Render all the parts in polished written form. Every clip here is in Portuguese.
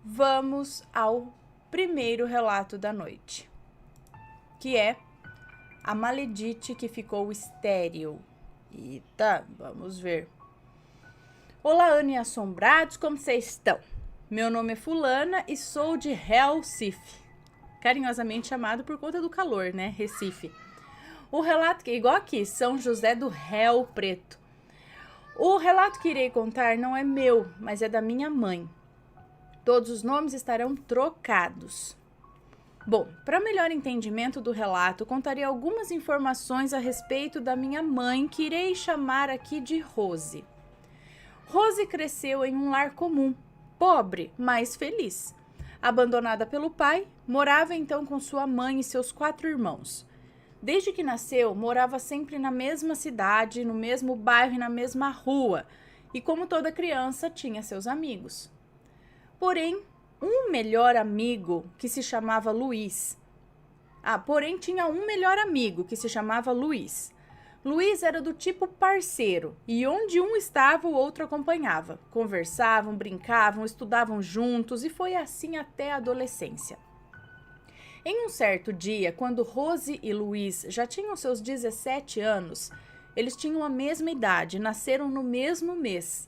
vamos ao primeiro relato da noite, que é a Maledite que ficou estéril. Eita, vamos ver. Olá, Ana e assombrados, como vocês estão? Meu nome é Fulana e sou de Recife, carinhosamente chamado por conta do calor, né? Recife. O relato que é igual aqui, São José do Réu Preto. O relato que irei contar não é meu, mas é da minha mãe. Todos os nomes estarão trocados. Bom, para melhor entendimento do relato, contarei algumas informações a respeito da minha mãe, que irei chamar aqui de Rose. Rose cresceu em um lar comum, pobre, mas feliz. Abandonada pelo pai, morava então com sua mãe e seus 4 irmãos. Desde que nasceu, morava sempre na mesma cidade, no mesmo bairro e na mesma rua, e como toda criança, tinha seus amigos. Porém, um melhor amigo que se chamava Luiz. Tinha um melhor amigo que se chamava Luiz. Luiz era do tipo parceiro, e onde um estava, o outro acompanhava. Conversavam, brincavam, estudavam juntos, e foi assim até a adolescência. Em um certo dia, quando Rose e Luiz já tinham seus 17 anos, eles tinham a mesma idade, nasceram no mesmo mês.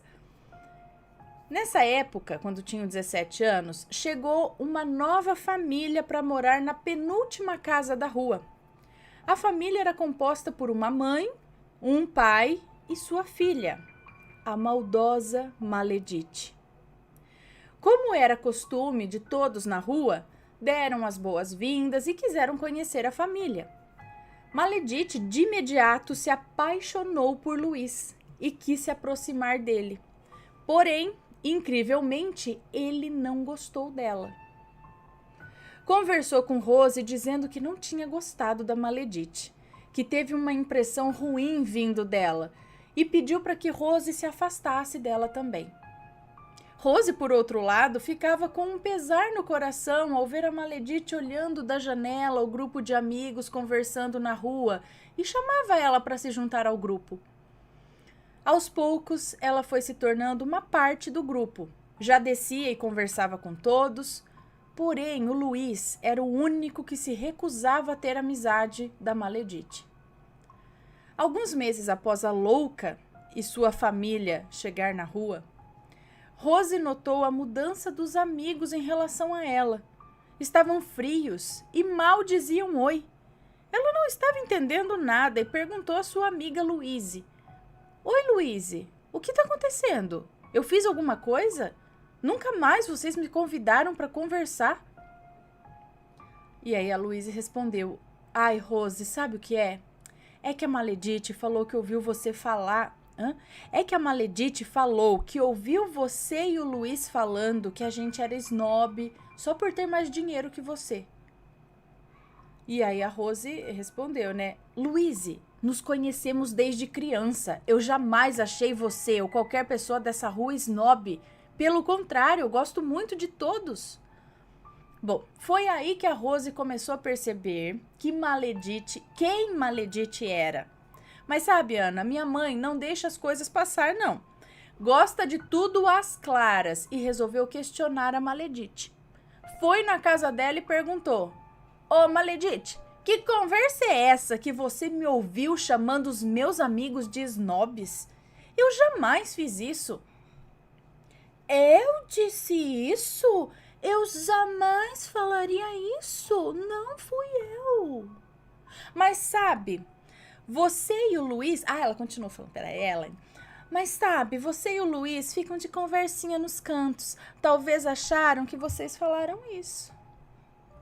Nessa época, quando tinham 17 anos, chegou uma nova família para morar na penúltima casa da rua. A família era composta por uma mãe, um pai e sua filha, a maldosa Maledite. Como era costume de todos na rua, deram as boas-vindas e quiseram conhecer a família. Maledite de imediato se apaixonou por Luiz e quis se aproximar dele. Porém, incrivelmente, ele não gostou dela. Conversou com Rose dizendo que não tinha gostado da Maledite, que teve uma impressão ruim vindo dela e pediu para que Rose se afastasse dela também. Rose, por outro lado, ficava com um pesar no coração ao ver a Maledite olhando da janela o grupo de amigos conversando na rua e chamava ela para se juntar ao grupo. Aos poucos, ela foi se tornando uma parte do grupo. Já descia e conversava com todos, porém o Luiz era o único que se recusava a ter amizade da Maledite. Alguns meses após a louca e sua família chegar na rua, Rose notou a mudança dos amigos em relação a ela. Estavam frios e mal diziam oi. Ela não estava entendendo nada e perguntou à sua amiga Luíse: Oi, Luíse, o que está acontecendo? Eu fiz alguma coisa? Nunca mais vocês me convidaram para conversar? E aí a Luíse respondeu: Ai, Rose, sabe o que é? É que a Maledite falou que ouviu você falar... É que a Maledite falou que ouviu você e o Luiz falando que a gente era snob só por ter mais dinheiro que você. E aí a Rose respondeu, né? Luíse, nos conhecemos desde criança. Eu jamais achei você ou qualquer pessoa dessa rua snob. Pelo contrário, eu gosto muito de todos. Bom, foi aí que a Rose começou a perceber quem Maledite era. Mas sabe, Ana, minha mãe não deixa as coisas passar, não. Gosta de tudo às claras e resolveu questionar a Maledite. Foi na casa dela e perguntou: Ô, Maledite, que conversa é essa que você me ouviu chamando os meus amigos de snobs? Eu jamais fiz isso. Eu disse isso? Eu jamais falaria isso. Não fui eu. Mas sabe, você e o Luiz... ela continuou falando, peraí, Ellen. Mas sabe, você e o Luiz ficam de conversinha nos cantos. Talvez acharam que vocês falaram isso.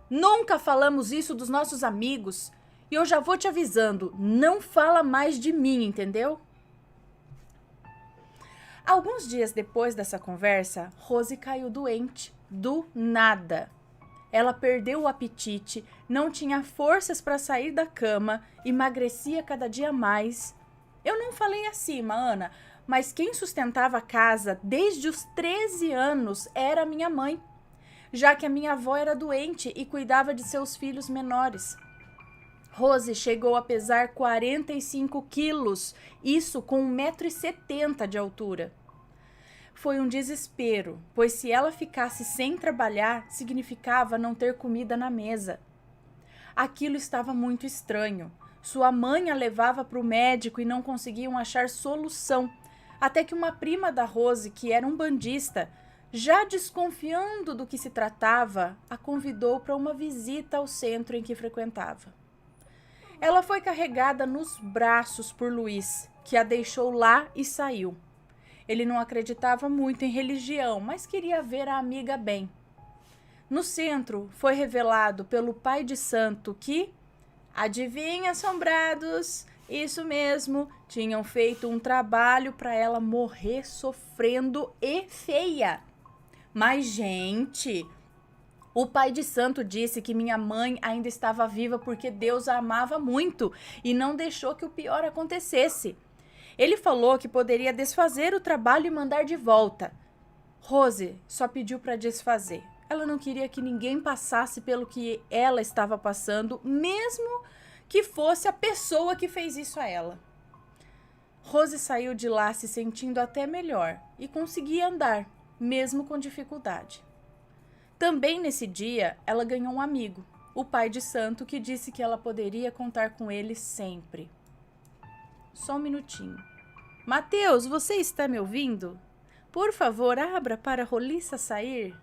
Nunca falamos isso dos nossos amigos. E eu já vou te avisando, não fala mais de mim, entendeu? Alguns dias depois dessa conversa, Rose caiu doente, do nada. Ela perdeu o apetite, não tinha forças para sair da cama, emagrecia cada dia mais. Eu não falei acima, Ana, mas quem sustentava a casa desde os 13 anos era minha mãe, já que a minha avó era doente e cuidava de seus filhos menores. Rose chegou a pesar 45 quilos, isso com 1,70 m de altura. Foi um desespero, pois se ela ficasse sem trabalhar, significava não ter comida na mesa. Aquilo estava muito estranho. Sua mãe a levava para o médico e não conseguiam achar solução, até que uma prima da Rose, que era um bandista, já desconfiando do que se tratava, a convidou para uma visita ao centro em que frequentava. Ela foi carregada nos braços por Luiz, que a deixou lá e saiu. Ele não acreditava muito em religião, mas queria ver a amiga bem. No centro, foi revelado pelo pai de santo que, adivinha, assombrados, isso mesmo, tinham feito um trabalho para ela morrer sofrendo e feia. Mas, gente, o pai de santo disse que minha mãe ainda estava viva porque Deus a amava muito e não deixou que o pior acontecesse. Ele falou que poderia desfazer o trabalho e mandar de volta. Rose só pediu para desfazer. Ela não queria que ninguém passasse pelo que ela estava passando, mesmo que fosse a pessoa que fez isso a ela. Rose saiu de lá se sentindo até melhor e conseguia andar, mesmo com dificuldade. Também nesse dia, ela ganhou um amigo, o pai de santo, que disse que ela poderia contar com ele sempre. Só um minutinho. Mateus, você está me ouvindo? Por favor, abra para a roliça sair.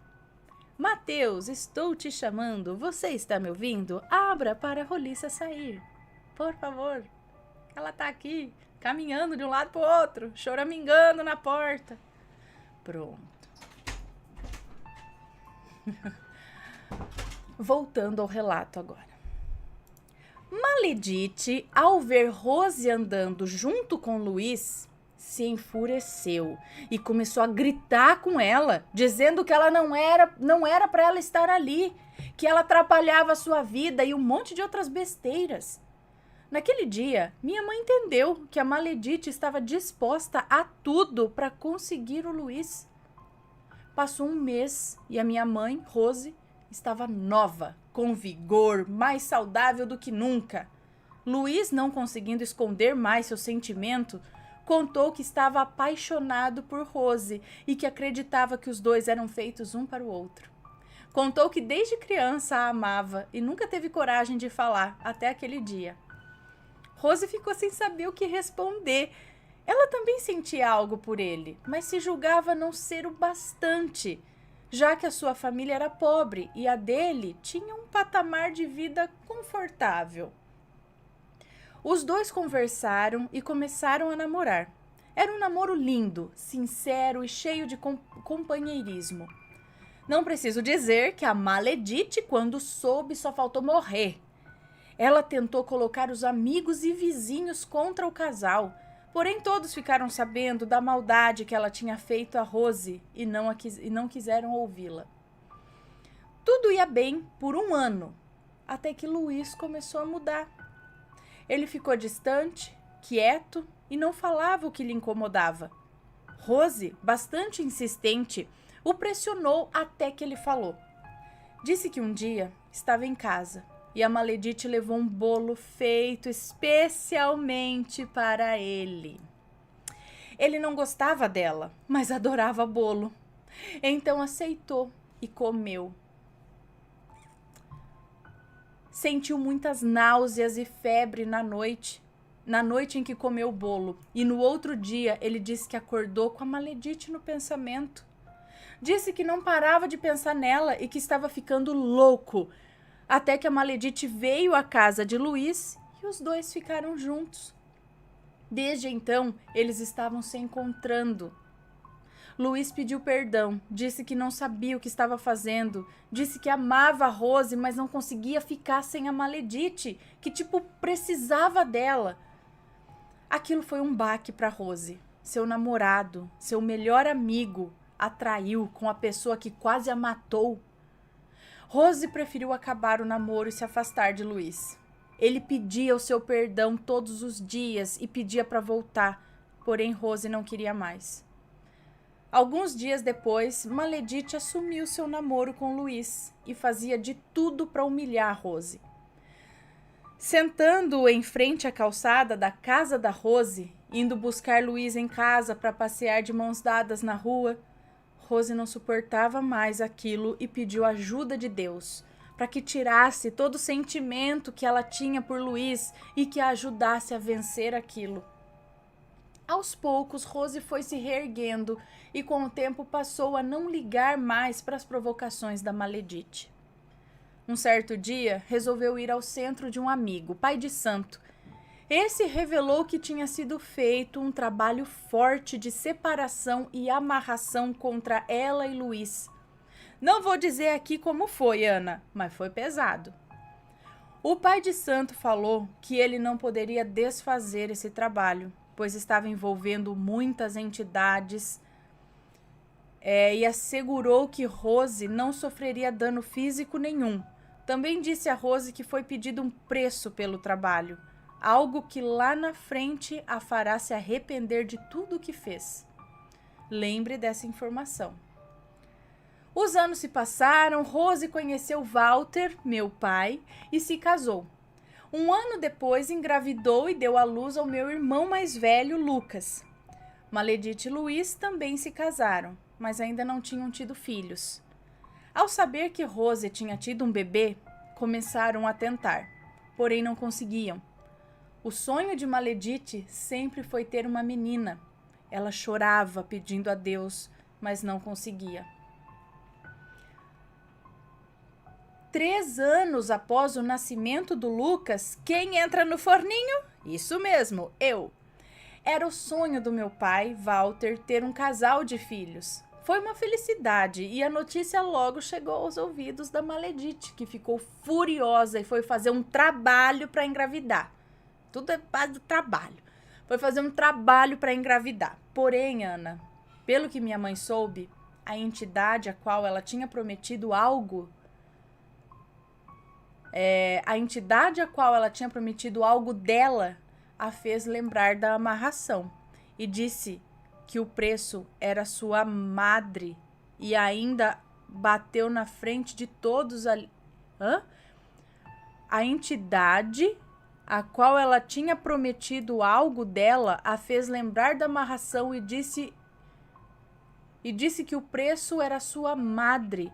Mateus, estou te chamando. Você está me ouvindo? Abra para a roliça sair. Por favor. Ela está aqui, caminhando de um lado para o outro, choramingando na porta. Pronto. Voltando ao relato agora. Maledite, ao ver Rose andando junto com Luiz, se enfureceu e começou a gritar com ela, dizendo que ela não era para ela estar ali, que ela atrapalhava a sua vida e um monte de outras besteiras. Naquele dia, minha mãe entendeu que a Maledite estava disposta a tudo para conseguir o Luiz. Passou um mês e a minha mãe, Rose, estava nova, com vigor, mais saudável do que nunca. Luiz, não conseguindo esconder mais seu sentimento, contou que estava apaixonado por Rose e que acreditava que os dois eram feitos um para o outro. Contou que desde criança a amava e nunca teve coragem de falar até aquele dia. Rose ficou sem saber o que responder. Ela também sentia algo por ele, mas se julgava não ser o bastante, já que a sua família era pobre e a dele tinha um patamar de vida confortável. Os dois conversaram e começaram a namorar. Era um namoro lindo, sincero e cheio de companheirismo. Não preciso dizer que a Maledite, quando soube, só faltou morrer. Ela tentou colocar os amigos e vizinhos contra o casal, porém todos ficaram sabendo da maldade que ela tinha feito a Rose e não quiseram ouvi-la. Tudo ia bem por um ano, até que Luiz começou a mudar. Ele ficou distante, quieto e não falava o que lhe incomodava. Rose, bastante insistente, o pressionou até que ele falou. Disse que um dia estava em casa e a Maledite levou um bolo feito especialmente para ele. Ele não gostava dela, mas adorava bolo. Então aceitou e comeu. Sentiu muitas náuseas e febre na noite em que comeu o bolo. E no outro dia ele disse que acordou com a Maledite no pensamento. Disse que não parava de pensar nela e que estava ficando louco. Até que a Maledite veio à casa de Luiz e os dois ficaram juntos. Desde então, eles estavam se encontrando. Luiz pediu perdão, disse que não sabia o que estava fazendo, disse que amava a Rose, mas não conseguia ficar sem a Maledite, que precisava dela. Aquilo foi um baque para Rose. Seu namorado, seu melhor amigo, a traiu com a pessoa que quase a matou. Rose preferiu acabar o namoro e se afastar de Luiz. Ele pedia o seu perdão todos os dias e pedia para voltar, porém Rose não queria mais. Alguns dias depois, Maledite assumiu seu namoro com Luiz e fazia de tudo para humilhar Rose. Sentando-o em frente à calçada da casa da Rose, indo buscar Luiz em casa para passear de mãos dadas na rua, Rose não suportava mais aquilo e pediu ajuda de Deus para que tirasse todo o sentimento que ela tinha por Luiz e que a ajudasse a vencer aquilo. Aos poucos, Rose foi se reerguendo e com o tempo passou a não ligar mais para as provocações da Maledite. Um certo dia, resolveu ir ao centro de um amigo, pai de santo. Esse revelou que tinha sido feito um trabalho forte de separação e amarração contra ela e Luiz. Não vou dizer aqui como foi, Ana, mas foi pesado. O pai de santo falou que ele não poderia desfazer esse trabalho, pois estava envolvendo muitas entidades, e assegurou que Rose não sofreria dano físico nenhum. Também disse a Rose que foi pedido um preço pelo trabalho, algo que lá na frente a fará se arrepender de tudo o que fez. Lembre dessa informação. Os anos se passaram, Rose conheceu Walter, meu pai, e se casou. Um ano depois engravidou e deu à luz ao meu irmão mais velho, Lucas. Maledite e Luiz também se casaram, mas ainda não tinham tido filhos. Ao saber que Rose tinha tido um bebê, começaram a tentar, porém não conseguiam. O sonho de Maledite sempre foi ter uma menina. Ela chorava pedindo a Deus, mas não conseguia. 3 anos após o nascimento do Lucas, quem entra no forninho? Isso mesmo, eu. Era o sonho do meu pai, Walter, ter um casal de filhos. Foi uma felicidade e a notícia logo chegou aos ouvidos da Maledite, que ficou furiosa e foi fazer um trabalho para engravidar. Tudo é base do trabalho. Foi fazer um trabalho para engravidar. Porém, Ana, pelo que minha mãe soube, a entidade a qual ela tinha prometido algo, dela, a fez lembrar da amarração e disse que o preço era sua madre e ainda bateu na frente de todos ali. A entidade a qual ela tinha prometido algo dela a fez lembrar da amarração e disse que o preço era sua madre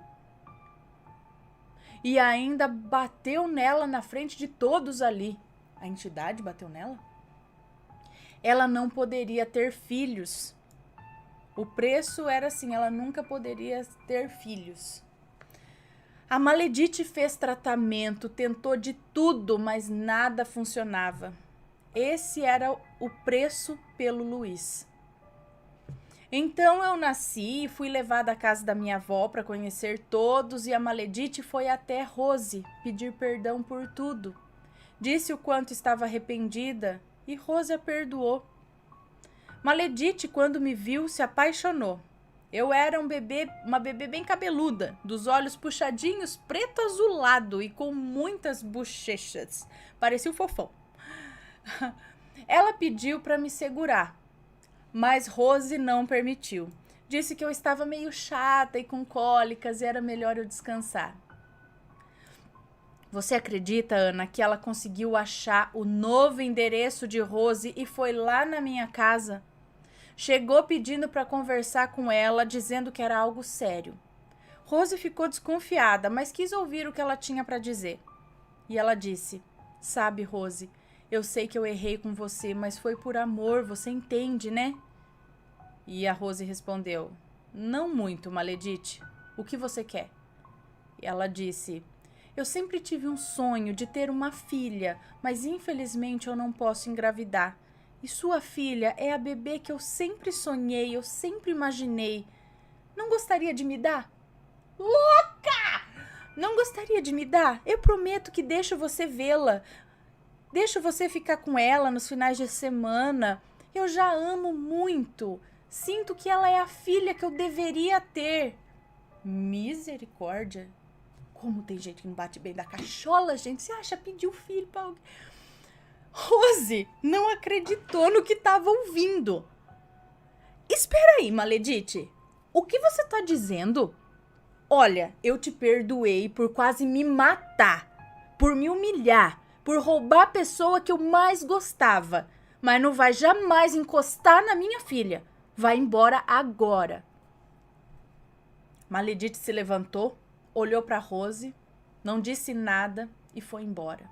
e ainda bateu nela na frente de todos ali. A entidade bateu nela? Ela não poderia ter filhos. O preço era assim, ela nunca poderia ter filhos. A Maledite fez tratamento, tentou de tudo, mas nada funcionava. Esse era o preço pelo Luiz. Então eu nasci e fui levada à casa da minha avó para conhecer todos e a Maledite foi até Rose pedir perdão por tudo. Disse o quanto estava arrependida e Rose a perdoou. Maledite, quando me viu, se apaixonou. Eu era uma bebê bem cabeluda, dos olhos puxadinhos, preto azulado e com muitas bochechas. Parecia um fofão. Ela pediu para me segurar, mas Rose não permitiu. Disse que eu estava meio chata e com cólicas e era melhor eu descansar. Você acredita, Ana, que ela conseguiu achar o novo endereço de Rose e foi lá na minha casa? Chegou pedindo para conversar com ela, dizendo que era algo sério. Rose ficou desconfiada, mas quis ouvir o que ela tinha para dizer. E ela disse: sabe, Rose, eu sei que eu errei com você, mas foi por amor, você entende, né? E a Rose respondeu: não muito, Maledite. O que você quer? E ela disse: eu sempre tive um sonho de ter uma filha, mas infelizmente eu não posso engravidar. E sua filha é a bebê que eu sempre sonhei, eu sempre imaginei. Não gostaria de me dar? Louca! Não gostaria de me dar? Eu prometo que deixo você vê-la. Deixo você ficar com ela nos finais de semana. Eu já amo muito. Sinto que ela é a filha que eu deveria ter. Misericórdia. Como tem gente que não bate bem da cachola, gente. Você acha pedir o filho para alguém? Rose não acreditou no que estava ouvindo. Espera aí, Maledite. O que você está dizendo? Olha, eu te perdoei por quase me matar, por me humilhar, por roubar a pessoa que eu mais gostava. Mas não vai jamais encostar na minha filha. Vai embora agora. Maledite se levantou, olhou para Rose, não disse nada e foi embora.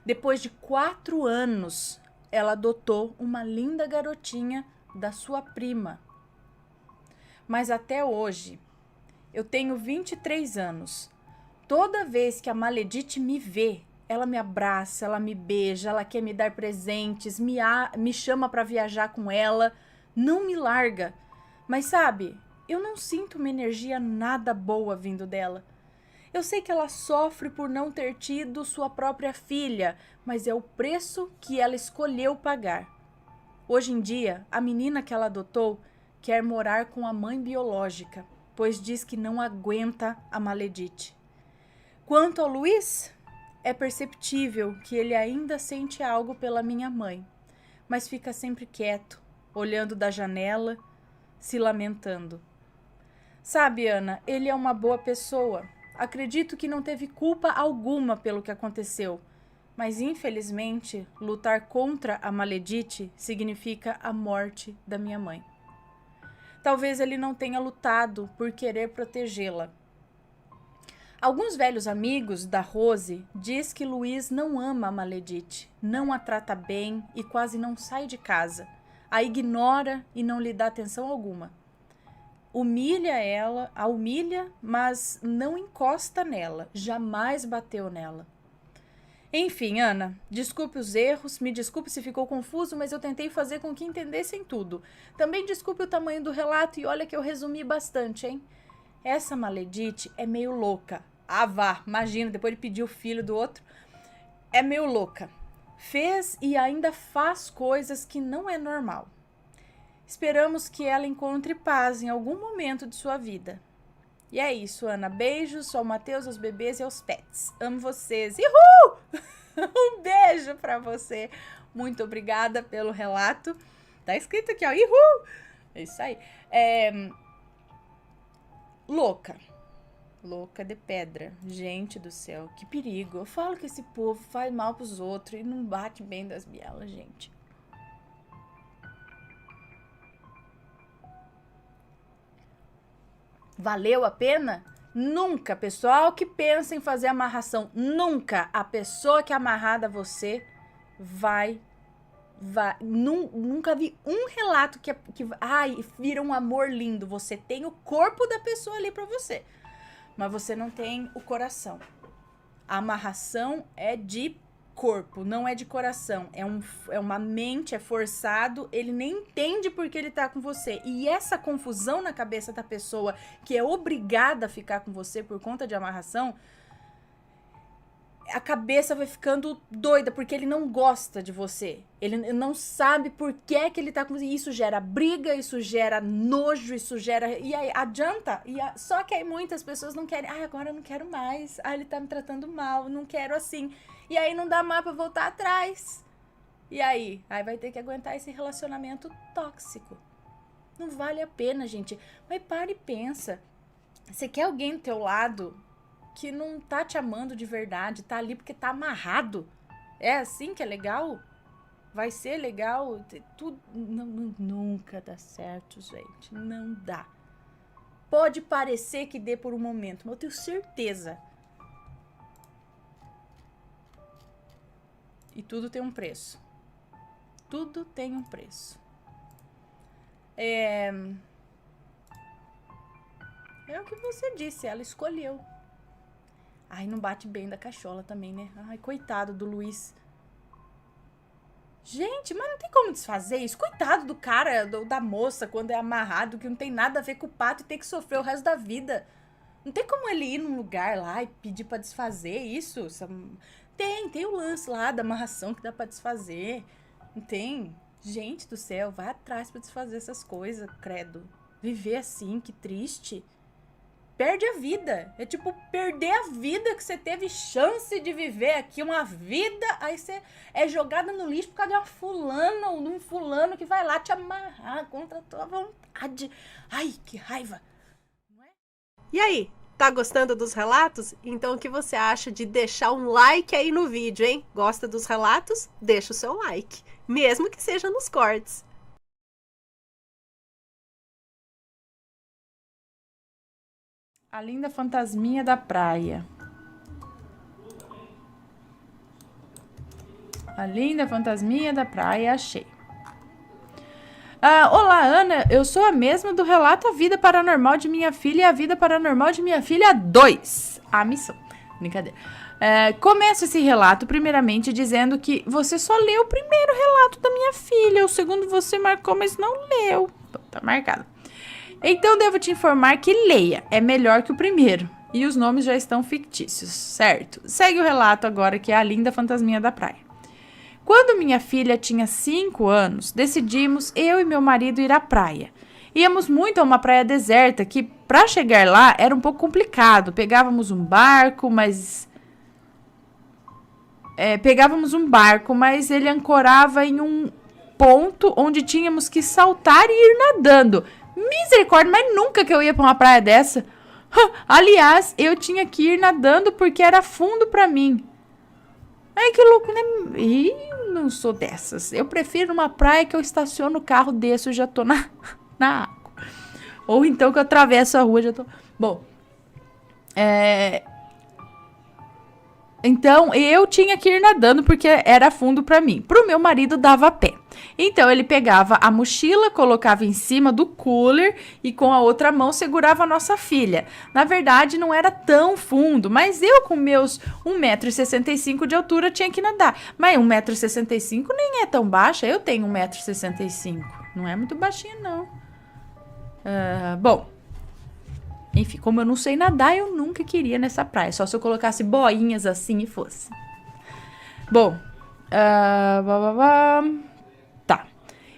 Depois de 4 anos, ela adotou uma linda garotinha da sua prima. Mas até hoje, eu tenho 23 anos. Toda vez que a Maledite me vê, ela me abraça, ela me beija, ela quer me dar presentes, me chama para viajar com ela, não me larga. Mas sabe, eu não sinto uma energia nada boa vindo dela. Eu sei que ela sofre por não ter tido sua própria filha, mas é o preço que ela escolheu pagar. Hoje em dia, a menina que ela adotou quer morar com a mãe biológica, pois diz que não aguenta a Maledite. Quanto ao Luiz, é perceptível que ele ainda sente algo pela minha mãe, mas fica sempre quieto, olhando da janela, se lamentando. Sabe, Ana, ele é uma boa pessoa. Acredito que não teve culpa alguma pelo que aconteceu, mas infelizmente lutar contra a Maledite significa a morte da minha mãe. Talvez ele não tenha lutado por querer protegê-la. Alguns velhos amigos da Rose diz que Luiz não ama a Maledite, não a trata bem e quase não sai de casa. A ignora e não lhe dá atenção alguma. A humilha, mas não encosta nela, jamais bateu nela. Enfim, Ana, desculpe os erros, me desculpe se ficou confuso, mas eu tentei fazer com que entendessem tudo. Também desculpe o tamanho do relato e olha que eu resumi bastante, hein? Essa Maledite é meio louca. Ah, vá, imagina, depois de pedir o filho do outro. É meio louca. Fez e ainda faz coisas que não é normal. Esperamos que ela encontre paz em algum momento de sua vida. E é isso, Ana. Beijos ao Matheus, aos bebês e aos pets. Amo vocês. Uhul! Um beijo pra você. Muito obrigada pelo relato. Tá escrito aqui, ó. Uhul! É isso aí. Louca. Louca de pedra. Gente do céu, que perigo. Eu falo que esse povo faz mal pros outros e não bate bem das bielas, gente. Valeu a pena? Nunca, pessoal que pensa em fazer amarração, nunca a pessoa que é amarrada a você vai nunca vi um relato que vira um amor lindo. Você tem o corpo da pessoa ali pra você, mas você não tem o coração. A amarração é de corpo, não é de coração. É uma mente, é forçado, ele nem entende porque ele tá com você. E essa confusão na cabeça da pessoa que é obrigada a ficar com você por conta de amarração, a cabeça vai ficando doida porque ele não gosta de você. Ele não sabe por que é que ele tá com você. Isso gera briga, isso gera nojo, isso gera... E aí, adianta. Só que aí muitas pessoas não querem. Agora eu não quero mais. Ele tá me tratando mal, não quero assim. E aí não dá mais pra voltar atrás. E aí? Aí vai ter que aguentar esse relacionamento tóxico. Não vale a pena, gente. Mas para e pensa. Você quer alguém do teu lado que não tá te amando de verdade, tá ali porque tá amarrado? É assim que é legal? Vai ser legal? Tudo nunca dá certo, gente. Não dá. Pode parecer que dê por um momento, mas eu tenho certeza. E tudo tem um preço. Tudo tem um preço. É o que você disse, ela escolheu. Ai, não bate bem da cachola também, né? Ai, coitado do Luiz. Gente, mas não tem como desfazer isso. Coitado do cara, da moça, quando é amarrado, que não tem nada a ver com o pato e tem que sofrer o resto da vida. Não tem como ele ir num lugar lá e pedir pra desfazer isso. Tem o lance lá da amarração que dá pra desfazer. Não tem? Gente do céu, vai atrás pra desfazer essas coisas, credo. Viver assim, que triste. Perde a vida. É tipo perder a vida que você teve chance de viver aqui, uma vida, aí você é jogada no lixo por causa de uma fulana ou de um fulano que vai lá te amarrar contra a tua vontade. Ai, que raiva. Não é? E aí, tá gostando dos relatos? Então o que você acha de deixar um like aí no vídeo, hein? Gosta dos relatos? Deixa o seu like, mesmo que seja nos cortes. A linda fantasminha da praia. A linda fantasminha da praia, achei. Olá, Ana. Eu sou a mesma do relato A Vida Paranormal de Minha Filha e A Vida Paranormal de Minha Filha 2. A missão. Brincadeira. Começo esse relato primeiramente dizendo que você só leu o primeiro relato da minha filha. O segundo você marcou, mas não leu. Tá marcado. Então devo te informar que leia. É melhor que o primeiro. E os nomes já estão fictícios, certo? Segue o relato agora, que é A Linda Fantasminha da Praia. Quando minha filha tinha 5 anos, decidimos, eu e meu marido, ir à praia. Íamos muito a uma praia deserta, que para chegar lá era um pouco complicado. Pegávamos um barco, mas ele ancorava em um ponto onde tínhamos que saltar e ir nadando. Misericórdia, mas nunca que eu ia para uma praia dessa. Aliás, eu tinha que ir nadando porque era fundo para mim. Ai, que louco, né? Ih, não sou dessas. Eu prefiro uma praia que eu estaciono o carro, desço e já tô na água. Ou então que eu atravesso a rua e já tô... Bom, então eu tinha que ir nadando porque era fundo pra mim. Pro meu marido dava pé. Então ele pegava a mochila, colocava em cima do cooler e com a outra mão segurava a nossa filha. Na verdade não era tão fundo, mas eu com meus 1,65 m de altura tinha que nadar. Mas 1,65 m nem é tão baixa, eu tenho 1,65 m. Não é muito baixinho não. Bom, enfim, como eu não sei nadar, eu nunca queria nessa praia. Só se eu colocasse boinhas assim e fosse. Bom, tá.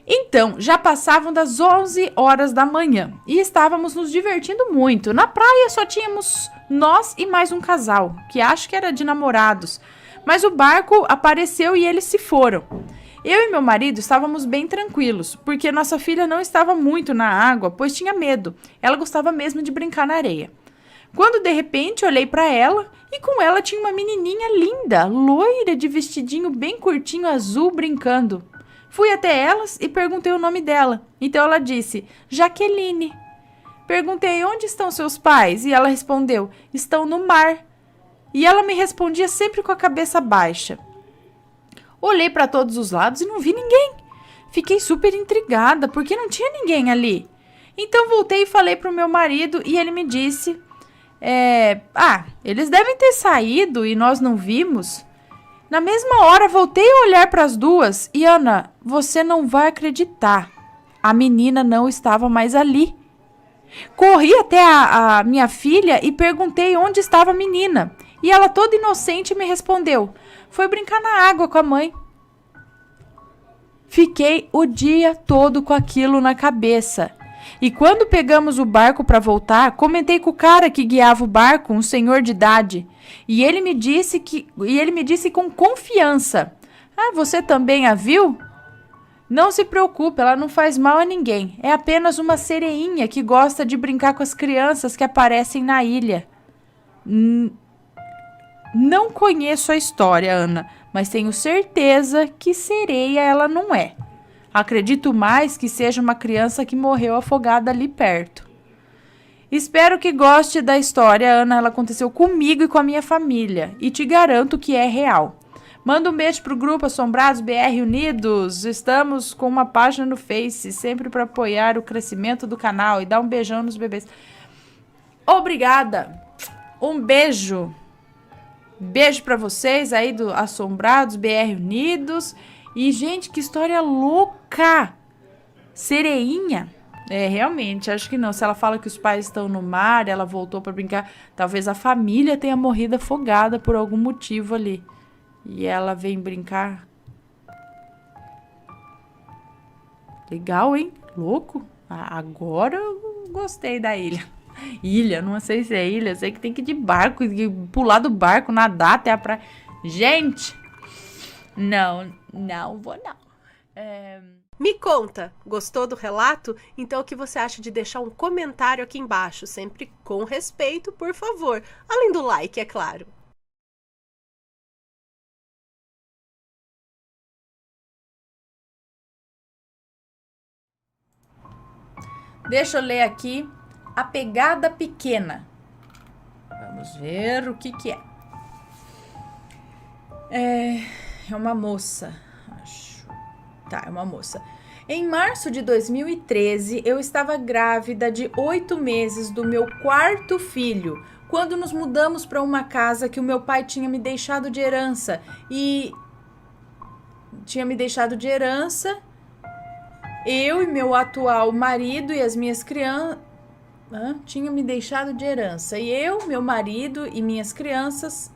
Então, já passavam das 11 horas da manhã e estávamos nos divertindo muito. Na praia só tínhamos nós e mais um casal, que acho que era de namorados. Mas o barco apareceu e eles se foram. Eu e meu marido estávamos bem tranquilos, porque nossa filha não estava muito na água, pois tinha medo. Ela gostava mesmo de brincar na areia. Quando de repente olhei para ela e com ela tinha uma menininha linda, loira, de vestidinho bem curtinho azul, brincando. Fui até elas e perguntei o nome dela. Então ela disse, Jaqueline. Perguntei, onde estão seus pais? E ela respondeu, estão no mar. E ela me respondia sempre com a cabeça baixa. Olhei para todos os lados e não vi ninguém. Fiquei super intrigada, porque não tinha ninguém ali. Então voltei e falei pro meu marido e ele me disse... eles devem ter saído e nós não vimos. Na mesma hora voltei a olhar para as duas e, Ana, você não vai acreditar. A menina não estava mais ali. Corri até a minha filha e perguntei onde estava a menina. E ela, toda inocente, me respondeu, foi brincar na água com a mãe. Fiquei o dia todo com aquilo na cabeça. E quando pegamos o barco para voltar, comentei com o cara que guiava o barco, um senhor de idade. E ele me disse com confiança, você também a viu? Não se preocupe, ela não faz mal a ninguém. É apenas uma sereinha que gosta de brincar com as crianças que aparecem na ilha. Não conheço a história, Ana, mas tenho certeza que sereia ela não é. Acredito mais que seja uma criança que morreu afogada ali perto. Espero que goste da história, Ana. Ela aconteceu comigo e com a minha família. E te garanto que é real. Manda um beijo pro grupo Assombrados BR Unidos. Estamos com uma página no Face, sempre para apoiar o crescimento do canal. E dar um beijão nos bebês. Obrigada. Um beijo. Beijo para vocês aí do Assombrados BR Unidos. E, gente, que história louca! Sereinha? Realmente, acho que não. Se ela fala que os pais estão no mar, ela voltou para brincar, talvez a família tenha morrido afogada por algum motivo ali. E ela vem brincar. Legal, hein? Louco. Agora eu gostei da ilha. Ilha, não sei se é ilha, sei que tem que ir de barco, pular do barco, nadar até a praia. Gente, não vou não. Me conta, gostou do relato? Então o que você acha de deixar um comentário aqui embaixo, sempre com respeito, por favor. Além do like, é claro. Deixa eu ler aqui A Pegada Pequena. Vamos ver o que é. É uma moça, acho. Tá, é uma moça. Em março de 2013, eu estava grávida de 8 meses do meu 4º filho, quando nos mudamos para uma casa que o meu pai tinha me deixado de herança. Eu e meu atual marido e as minhas crianças... tinha me deixado de herança. E eu, meu marido e minhas crianças...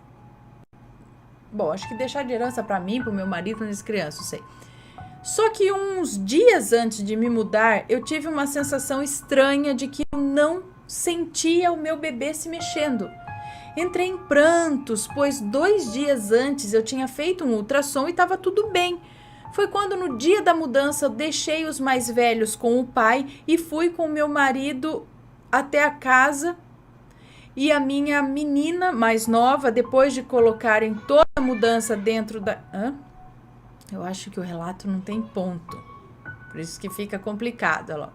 Bom, acho que deixar de herança para mim, para o meu marido e para minhas crianças, não sei. Só que uns dias antes de me mudar, eu tive uma sensação estranha de que eu não sentia o meu bebê se mexendo. Entrei em prantos, pois 2 dias antes eu tinha feito um ultrassom e estava tudo bem. Foi quando no dia da mudança eu deixei os mais velhos com o pai e fui com o meu marido até a casa. E a minha menina mais nova, depois de colocarem toda a mudança dentro da... Eu acho que o relato não tem ponto. Por isso que fica complicado, ó.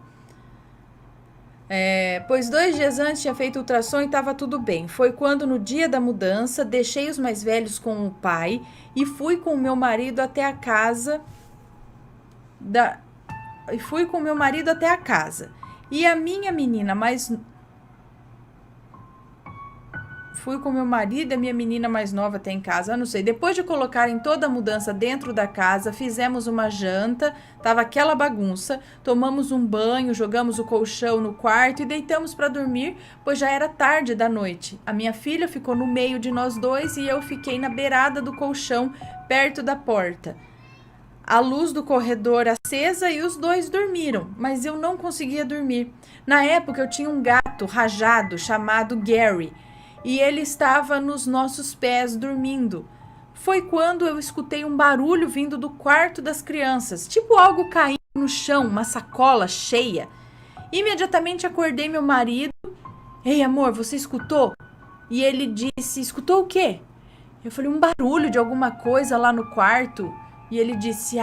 Pois 2 dias antes tinha feito ultrassom e estava tudo bem. Foi quando no dia da mudança deixei os mais velhos com o pai e fui com o meu marido até a casa. E a minha menina mais... Fui com meu marido e a minha menina mais nova até em casa, eu não sei. Depois de colocarem toda a mudança dentro da casa, fizemos uma janta, tava aquela bagunça, tomamos um banho, jogamos o colchão no quarto e deitamos para dormir, pois já era tarde da noite. A minha filha ficou no meio de nós dois e eu fiquei na beirada do colchão, perto da porta. A luz do corredor acesa e os dois dormiram, mas eu não conseguia dormir. Na época eu tinha um gato rajado chamado Gary, e ele estava nos nossos pés dormindo. Foi quando eu escutei um barulho vindo do quarto das crianças, tipo algo caindo no chão, uma sacola cheia. Imediatamente acordei meu marido. Ei, amor, você escutou? E ele disse, escutou o quê? Eu falei, um barulho de alguma coisa lá no quarto. E ele disse,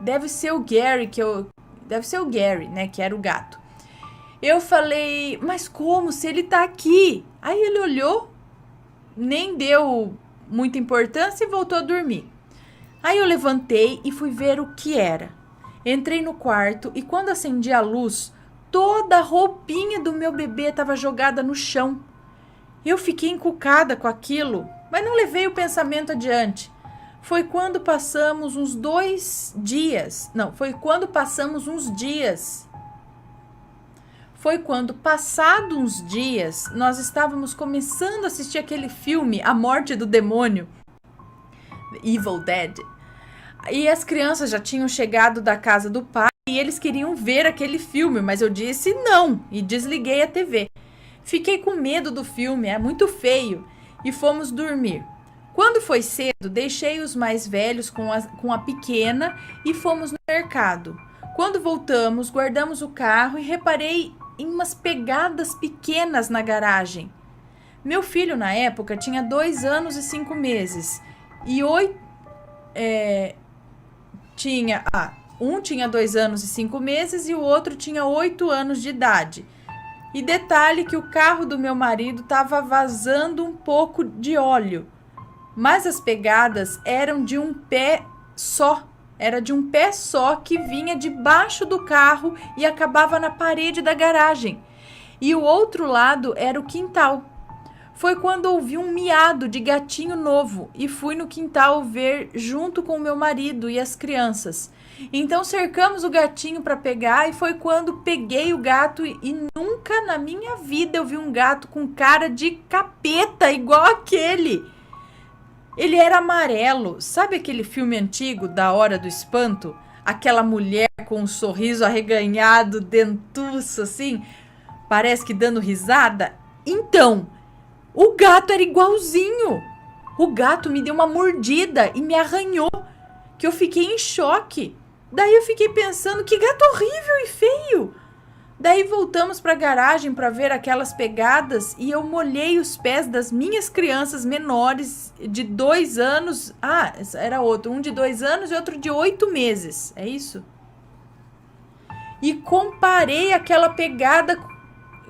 deve ser o Gary, né, que era o gato. Eu falei, mas como? Se ele tá aqui? Aí ele olhou, nem deu muita importância e voltou a dormir. Aí eu levantei e fui ver o que era. Entrei no quarto e quando acendi a luz, toda a roupinha do meu bebê estava jogada no chão. Eu fiquei encucada com aquilo, mas não levei o pensamento adiante. Foi quando passamos uns dias. Foi quando, passados uns dias, nós estávamos começando a assistir aquele filme, A Morte do Demônio, Evil Dead. E as crianças já tinham chegado da casa do pai e eles queriam ver aquele filme, mas eu disse não e desliguei a TV. Fiquei com medo do filme, é muito feio, e fomos dormir. Quando foi cedo, deixei os mais velhos com a pequena e fomos no mercado. Quando voltamos, guardamos o carro e reparei em umas pegadas pequenas na garagem. Meu filho, na época, tinha 2 anos e 5 meses. E um tinha 2 anos e 5 meses e o outro tinha 8 anos de idade. E detalhe que o carro do meu marido estava vazando um pouco de óleo. Mas as pegadas eram de um pé só. Era de um pé só que vinha debaixo do carro e acabava na parede da garagem. E o outro lado era o quintal. Foi quando ouvi um miado de gatinho novo e fui no quintal ver junto com o meu marido e as crianças. Então cercamos o gatinho para pegar e foi quando peguei o gato e nunca na minha vida eu vi um gato com cara de capeta igual aquele. Ele era amarelo. Sabe aquele filme antigo da Hora do Espanto? Aquela mulher com um sorriso arreganhado, dentuço assim, parece que dando risada? Então, o gato era igualzinho. O gato me deu uma mordida e me arranhou, que eu fiquei em choque. Daí eu fiquei pensando, que gato horrível e feio. Daí voltamos para a garagem para ver aquelas pegadas e eu molhei os pés das minhas crianças menores de 2 anos. Era outro. Um de 2 anos e outro de 8 meses. É isso? E comparei aquela pegada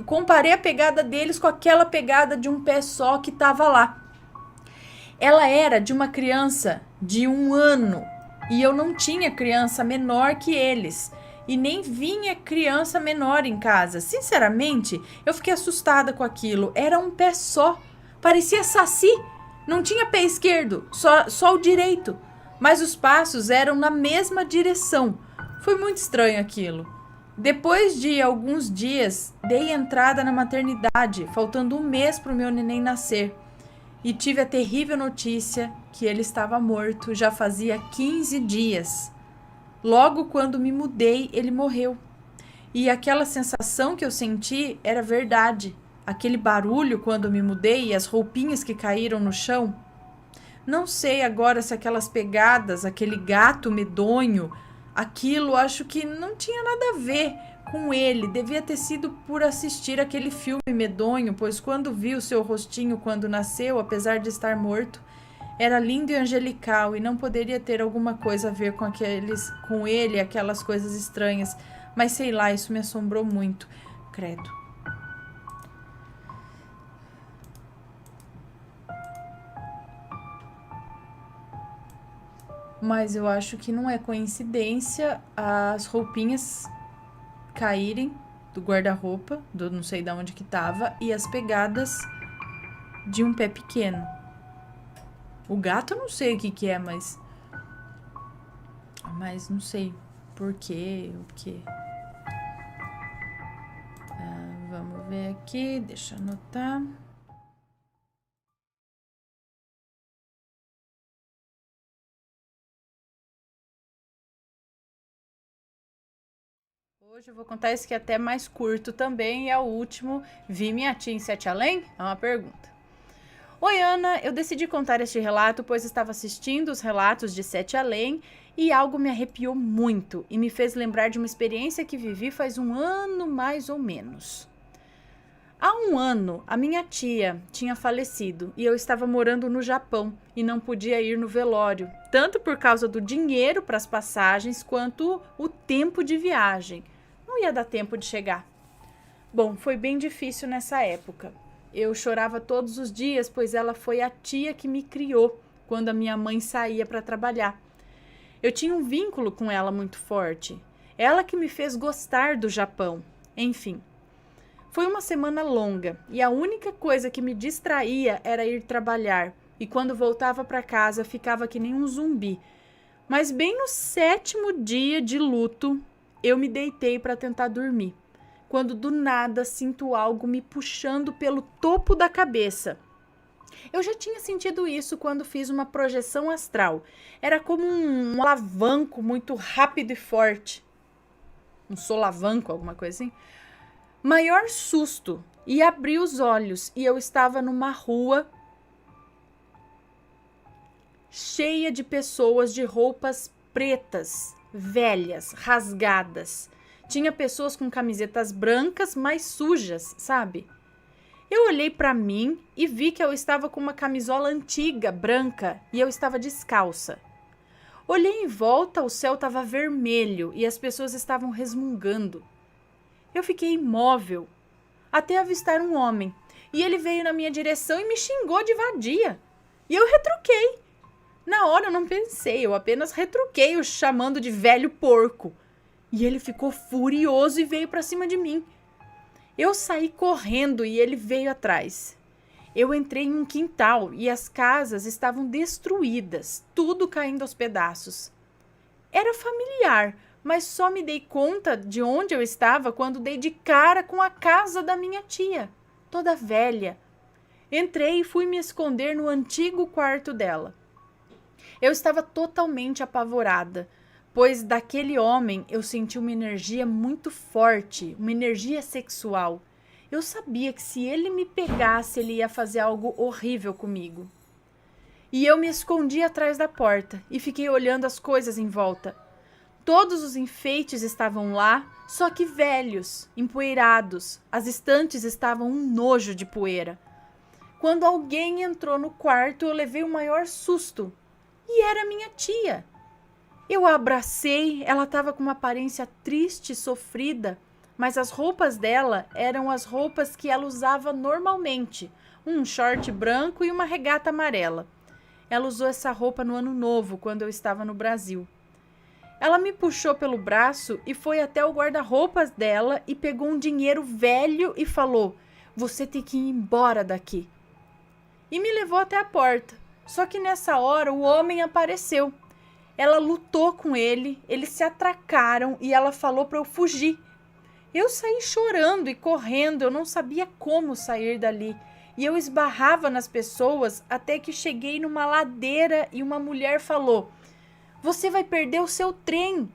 comparei a pegada deles com aquela pegada de um pé só que estava lá. Ela era de uma criança de 1 ano e eu não tinha criança menor que eles. E nem vinha criança menor em casa. Sinceramente, eu fiquei assustada com aquilo. Era um pé só. Parecia saci. Não tinha pé esquerdo, só o direito. Mas os passos eram na mesma direção. Foi muito estranho aquilo. Depois de alguns dias, dei entrada na maternidade, faltando 1 mês para o meu neném nascer. E tive a terrível notícia que ele estava morto já fazia 15 dias. Logo quando me mudei, ele morreu. E aquela sensação que eu senti era verdade. Aquele barulho quando me mudei e as roupinhas que caíram no chão. Não sei agora se aquelas pegadas, aquele gato medonho, aquilo acho que não tinha nada a ver com ele. Devia ter sido por assistir aquele filme medonho, pois quando vi o seu rostinho quando nasceu, apesar de estar morto, era lindo e angelical e não poderia ter alguma coisa a ver com ele, aquelas coisas estranhas. Mas sei lá, isso me assombrou muito. Credo. Mas eu acho que não é coincidência as roupinhas caírem do guarda-roupa, do não sei de onde que tava, e as pegadas de um pé pequeno. O gato eu não sei o que é, mas não sei por quê, o quê. Vamos ver aqui, deixa eu anotar. Hoje eu vou contar esse que é até mais curto também, e é o último. Vi minha tia em Sete Além? É uma pergunta. Oi, Ana, eu decidi contar este relato pois estava assistindo os relatos de Sete Além e algo me arrepiou muito e me fez lembrar de uma experiência que vivi faz 1 ano mais ou menos. Há 1 ano, a minha tia tinha falecido e eu estava morando no Japão e não podia ir no velório, tanto por causa do dinheiro para as passagens quanto o tempo de viagem. Não ia dar tempo de chegar. Bom, foi bem difícil nessa época. Eu chorava todos os dias, pois ela foi a tia que me criou quando a minha mãe saía para trabalhar. Eu tinha um vínculo com ela muito forte. Ela que me fez gostar do Japão. Enfim, foi uma semana longa e a única coisa que me distraía era ir trabalhar. E quando voltava para casa, ficava que nem um zumbi. Mas bem no 7º dia de luto, eu me deitei para tentar dormir, quando do nada sinto algo me puxando pelo topo da cabeça. Eu já tinha sentido isso quando fiz uma projeção astral. Era como um alavanco muito rápido e forte. Um solavanco, alguma coisa assim. Maior susto. E abri os olhos e eu estava numa rua cheia de pessoas de roupas pretas, velhas, rasgadas. Tinha pessoas com camisetas brancas, mas sujas, sabe? Eu olhei para mim e vi que eu estava com uma camisola antiga, branca, e eu estava descalça. Olhei em volta, o céu estava vermelho e as pessoas estavam resmungando. Eu fiquei imóvel, até avistar um homem, e ele veio na minha direção e me xingou de vadia. E eu retruquei. Na hora eu não pensei, eu apenas retruquei o chamando de velho porco. E ele ficou furioso e veio para cima de mim. Eu saí correndo e ele veio atrás. Eu entrei em um quintal e as casas estavam destruídas, tudo caindo aos pedaços. Era familiar, mas só me dei conta de onde eu estava quando dei de cara com a casa da minha tia, toda velha. Entrei e fui me esconder no antigo quarto dela. Eu estava totalmente apavorada, pois daquele homem eu senti uma energia muito forte, uma energia sexual. Eu sabia que se ele me pegasse, ele ia fazer algo horrível comigo. E eu me escondi atrás da porta e fiquei olhando as coisas em volta. Todos os enfeites estavam lá, só que velhos, empoeirados. As estantes estavam um nojo de poeira. Quando alguém entrou no quarto, eu levei o maior susto. E era minha tia. Eu a abracei, ela estava com uma aparência triste e sofrida, mas as roupas dela eram as roupas que ela usava normalmente, um short branco e uma regata amarela. Ela usou essa roupa no Ano Novo, quando eu estava no Brasil. Ela me puxou pelo braço e foi até o guarda-roupas dela e pegou um dinheiro velho e falou: "Você tem que ir embora daqui." E me levou até a porta. Só que nessa hora o homem apareceu. Ela lutou com ele, eles se atracaram e ela falou para eu fugir. Eu saí chorando e correndo, eu não sabia como sair dali. E eu esbarrava nas pessoas até que cheguei numa ladeira e uma mulher falou: "Você vai perder o seu trem."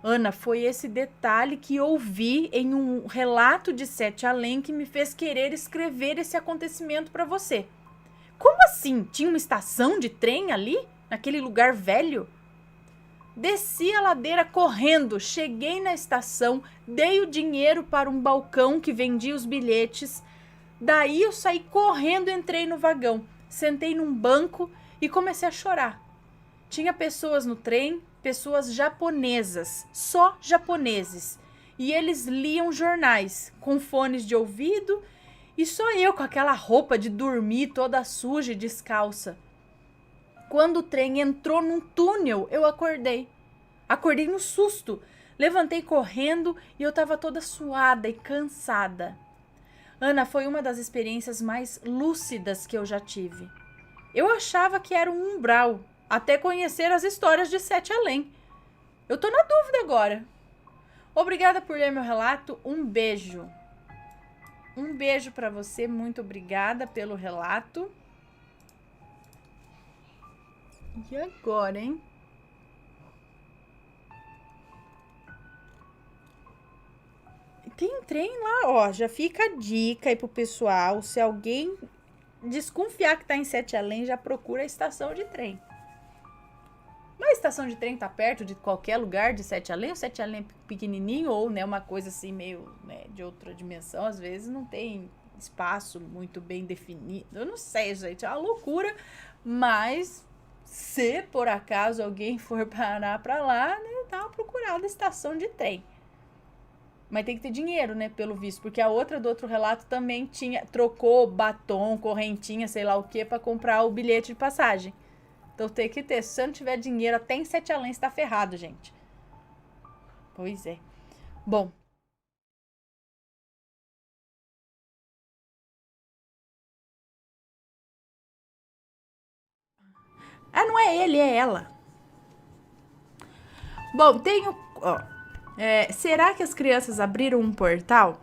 Ana, foi esse detalhe que ouvi em um relato de Sete Além que me fez querer escrever esse acontecimento para você. Como assim? Tinha uma estação de trem ali? Naquele lugar velho? Desci a ladeira correndo, cheguei na estação, dei o dinheiro para um balcão que vendia os bilhetes. Daí eu saí correndo, entrei no vagão, sentei num banco e comecei a chorar. Tinha pessoas no trem, pessoas japonesas, só japoneses. E eles liam jornais com fones de ouvido e só eu com aquela roupa de dormir toda suja e descalça. Quando o trem entrou num túnel, eu acordei. Acordei no susto. Levantei correndo e eu estava toda suada e cansada. Ana, foi uma das experiências mais lúcidas que eu já tive. Eu achava que era um umbral, até conhecer as histórias de Sete Além. Eu tô na dúvida agora. Obrigada por ler meu relato. Um beijo. Um beijo para você. Muito obrigada pelo relato. E agora, hein? Tem trem lá, ó. Já fica a dica aí pro pessoal. Se alguém desconfiar que tá em Sete Além, já procura a estação de trem. Mas a estação de trem tá perto de qualquer lugar de Sete Além. O Sete Além é pequenininho ou, né, uma coisa assim meio, né, de outra dimensão. Às vezes não tem espaço muito bem definido. Eu não sei, gente. É uma loucura. Mas se por acaso alguém for parar pra lá, né, dá uma procurada estação de trem. Mas tem que ter dinheiro, né, pelo visto. Porque a outra do outro relato também trocou batom, correntinha, sei lá o que, pra comprar o bilhete de passagem. Então tem que ter. Se você não tiver dinheiro, até em Sete Além você tá ferrado, gente. Pois é. Bom. Ah, não é ele, é ela. Bom, tenho... Ó, será que as crianças abriram um portal?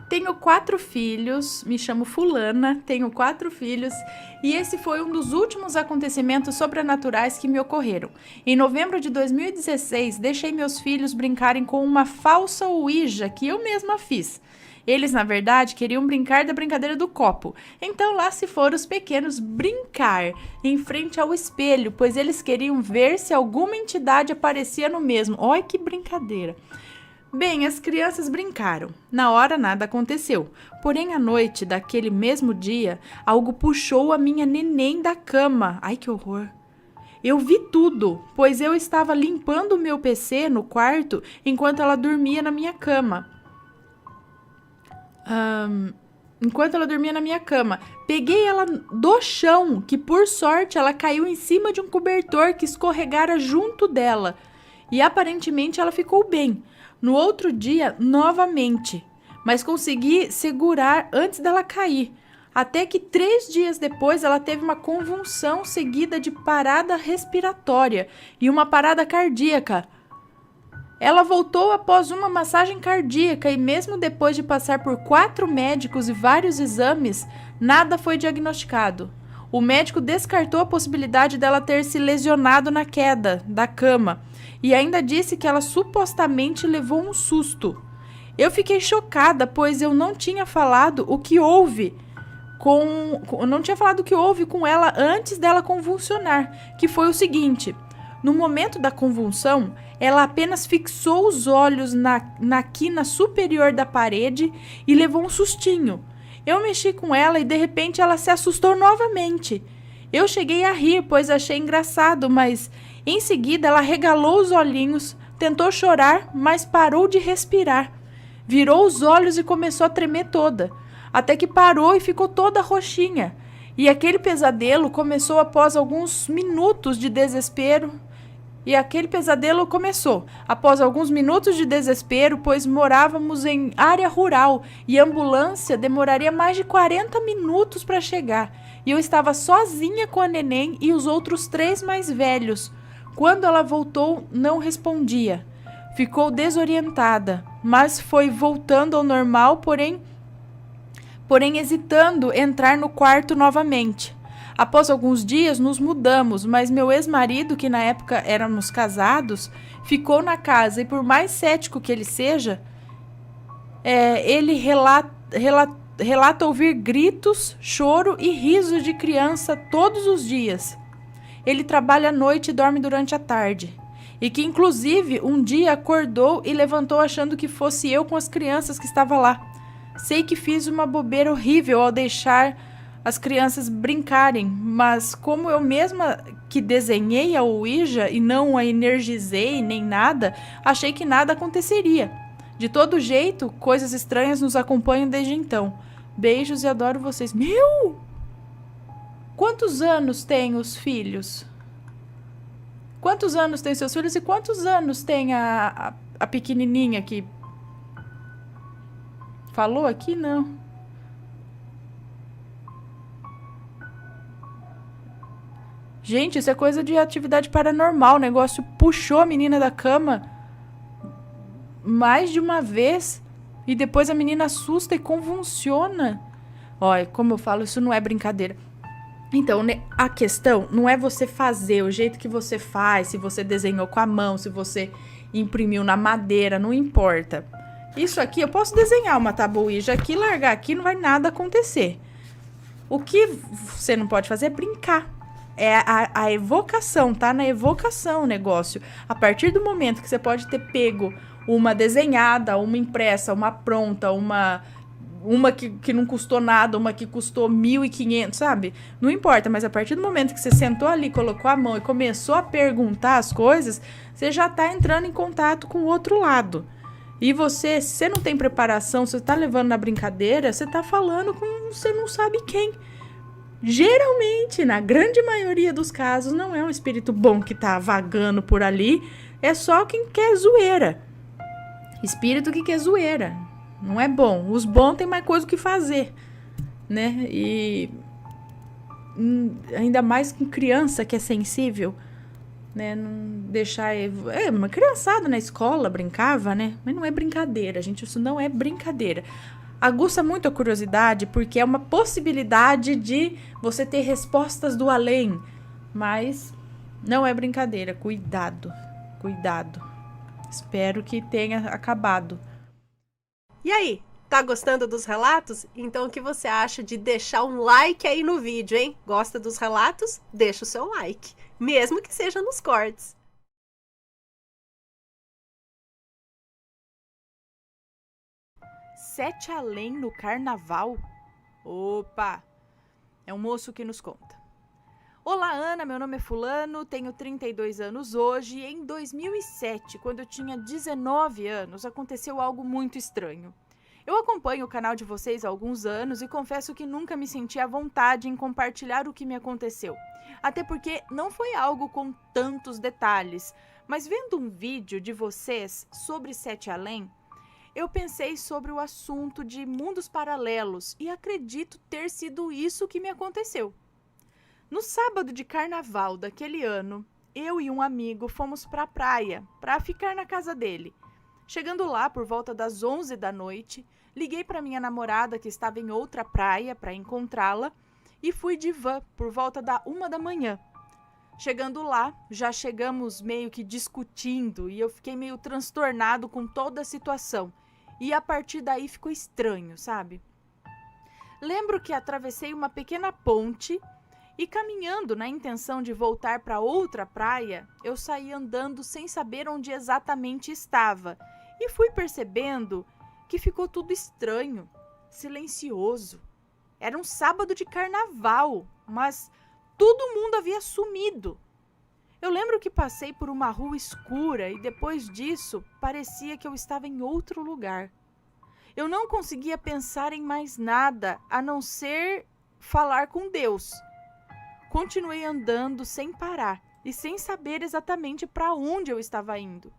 Tenho 4 filhos, me chamo Fulana, tenho 4 filhos e esse foi um dos últimos acontecimentos sobrenaturais que me ocorreram. Em novembro de 2016, deixei meus filhos brincarem com uma falsa Ouija que eu mesma fiz. Eles, na verdade, queriam brincar da brincadeira do copo. Então lá se foram os pequenos brincar em frente ao espelho, pois eles queriam ver se alguma entidade aparecia no mesmo. Olha que brincadeira! Bem, as crianças brincaram. Na hora nada aconteceu. Porém, à noite daquele mesmo dia, algo puxou a minha neném da cama. Ai, que horror! Eu vi tudo, pois eu estava limpando o meu PC no quarto enquanto ela dormia na minha cama. Peguei ela do chão, que por sorte ela caiu em cima de um cobertor que escorregara junto dela. E aparentemente ela ficou bem. No outro dia, novamente, mas consegui segurar antes dela cair. Até que 3 dias depois ela teve uma convulsão seguida de parada respiratória e uma parada cardíaca. Ela voltou após uma massagem cardíaca e mesmo depois de passar por 4 médicos e vários exames, nada foi diagnosticado. O médico descartou a possibilidade dela ter se lesionado na queda da cama e ainda disse que ela supostamente levou um susto. Eu fiquei chocada, pois eu não tinha falado o que houve com ela antes dela convulsionar, que foi o seguinte: no momento da convulsão, ela apenas fixou os olhos na quina superior da parede e levou um sustinho. Eu mexi com ela e de repente ela se assustou novamente. Eu cheguei a rir, pois achei engraçado, mas em seguida ela regalou os olhinhos, tentou chorar, mas parou de respirar. Virou os olhos e começou a tremer toda, até que parou e ficou toda roxinha. E aquele pesadelo começou após alguns minutos de desespero. Após alguns minutos de desespero, pois morávamos em área rural e a ambulância demoraria mais de 40 minutos para chegar. E eu estava sozinha com a neném e os outros 3 mais velhos. Quando ela voltou, não respondia. Ficou desorientada, mas foi voltando ao normal, porém hesitando entrar no quarto novamente. Após alguns dias, nos mudamos, mas meu ex-marido, que na época éramos casados, ficou na casa e por mais cético que ele seja, ele relata ouvir gritos, choro e risos de criança todos os dias. Ele trabalha à noite e dorme durante a tarde. E que, inclusive, um dia acordou e levantou achando que fosse eu com as crianças que estava lá. Sei que fiz uma bobeira horrível ao deixar as crianças brincarem, mas como eu mesma que desenhei a Ouija e não a energizei nem nada, achei que nada aconteceria. De todo jeito, coisas estranhas nos acompanham desde então. Beijos e adoro vocês. Meu! Quantos anos têm os filhos? Quantos anos tem seus filhos e quantos anos tem a pequenininha que falou aqui? Não. Gente, isso é coisa de atividade paranormal. O negócio puxou a menina da cama mais de uma vez e depois a menina assusta e convulsiona. Olha, como eu falo, isso não é brincadeira. Então, a questão não é você fazer o jeito que você faz, se você desenhou com a mão, se você imprimiu na madeira, não importa. Isso aqui, eu posso desenhar uma tabuíja aqui, largar aqui, não vai nada acontecer. O que você não pode fazer é brincar. É a evocação, tá? Na evocação o negócio. A partir do momento que você pode ter pego uma desenhada, uma impressa, uma pronta, uma que não custou nada, uma que custou 1.500, sabe? Não importa, mas a partir do momento que você sentou ali, colocou a mão e começou a perguntar as coisas, você já tá entrando em contato com o outro lado. E você, se você não tem preparação, você tá levando na brincadeira, você tá falando com você não sabe quem. Geralmente, na grande maioria dos casos, não é um espírito bom que tá vagando por ali, é só quem quer zoeira. Espírito que quer zoeira. Não é bom. Os bons têm mais coisa o que fazer, né? E ainda mais com criança que é sensível, né? Não deixar... uma criançada na escola brincava, né? Mas não é brincadeira, gente. Isso não é brincadeira. Aguça muito a curiosidade, porque é uma possibilidade de você ter respostas do além. Mas não é brincadeira. Cuidado. Cuidado. Espero que tenha acabado. E aí, tá gostando dos relatos? Então o que você acha de deixar um like aí no vídeo, hein? Gosta dos relatos? Deixa o seu like, mesmo que seja nos cortes. Sete além no carnaval? Opa! É um moço que nos conta. Olá, Ana, meu nome é fulano, tenho 32 anos hoje e em 2007, quando eu tinha 19 anos, aconteceu algo muito estranho. Eu acompanho o canal de vocês há alguns anos e confesso que nunca me senti à vontade em compartilhar o que me aconteceu. Até porque não foi algo com tantos detalhes, mas vendo um vídeo de vocês sobre Sete Além, eu pensei sobre o assunto de mundos paralelos e acredito ter sido isso que me aconteceu. No sábado de carnaval daquele ano, eu e um amigo fomos para a praia para ficar na casa dele. Chegando lá por volta das 11 da noite, liguei para minha namorada que estava em outra praia para encontrá-la e fui de van por volta da 1 da manhã. Chegando lá, já chegamos meio que discutindo e eu fiquei meio transtornado com toda a situação. E a partir daí ficou estranho, sabe? Lembro que atravessei uma pequena ponte e caminhando na intenção de voltar para outra praia, eu saí andando sem saber onde exatamente estava e fui percebendo que ficou tudo estranho, silencioso. Era um sábado de carnaval, mas todo mundo havia sumido. Eu lembro que passei por uma rua escura e depois disso parecia que eu estava em outro lugar. Eu não conseguia pensar em mais nada a não ser falar com Deus. Continuei andando sem parar e sem saber exatamente para onde eu estava indo.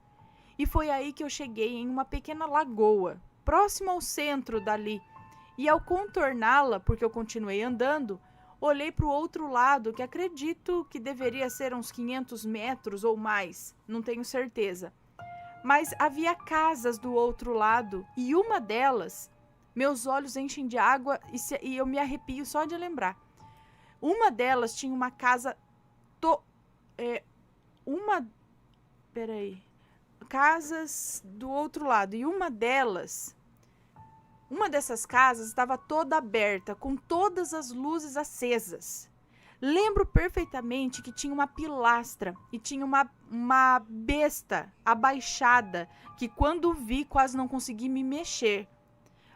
E foi aí que eu cheguei em uma pequena lagoa, próxima ao centro dali. E ao contorná-la, porque eu continuei andando, olhei para o outro lado, que acredito que deveria ser uns 500 metros ou mais, não tenho certeza. Mas havia casas do outro lado e uma delas, meus olhos enchem de água e eu me arrepio só de lembrar. Uma delas tinha uma casa... Casas do outro lado. E uma dessas casas estava toda aberta, com todas as luzes acesas. Lembro perfeitamente que tinha uma pilastra e tinha uma besta abaixada, que quando vi quase não consegui me mexer.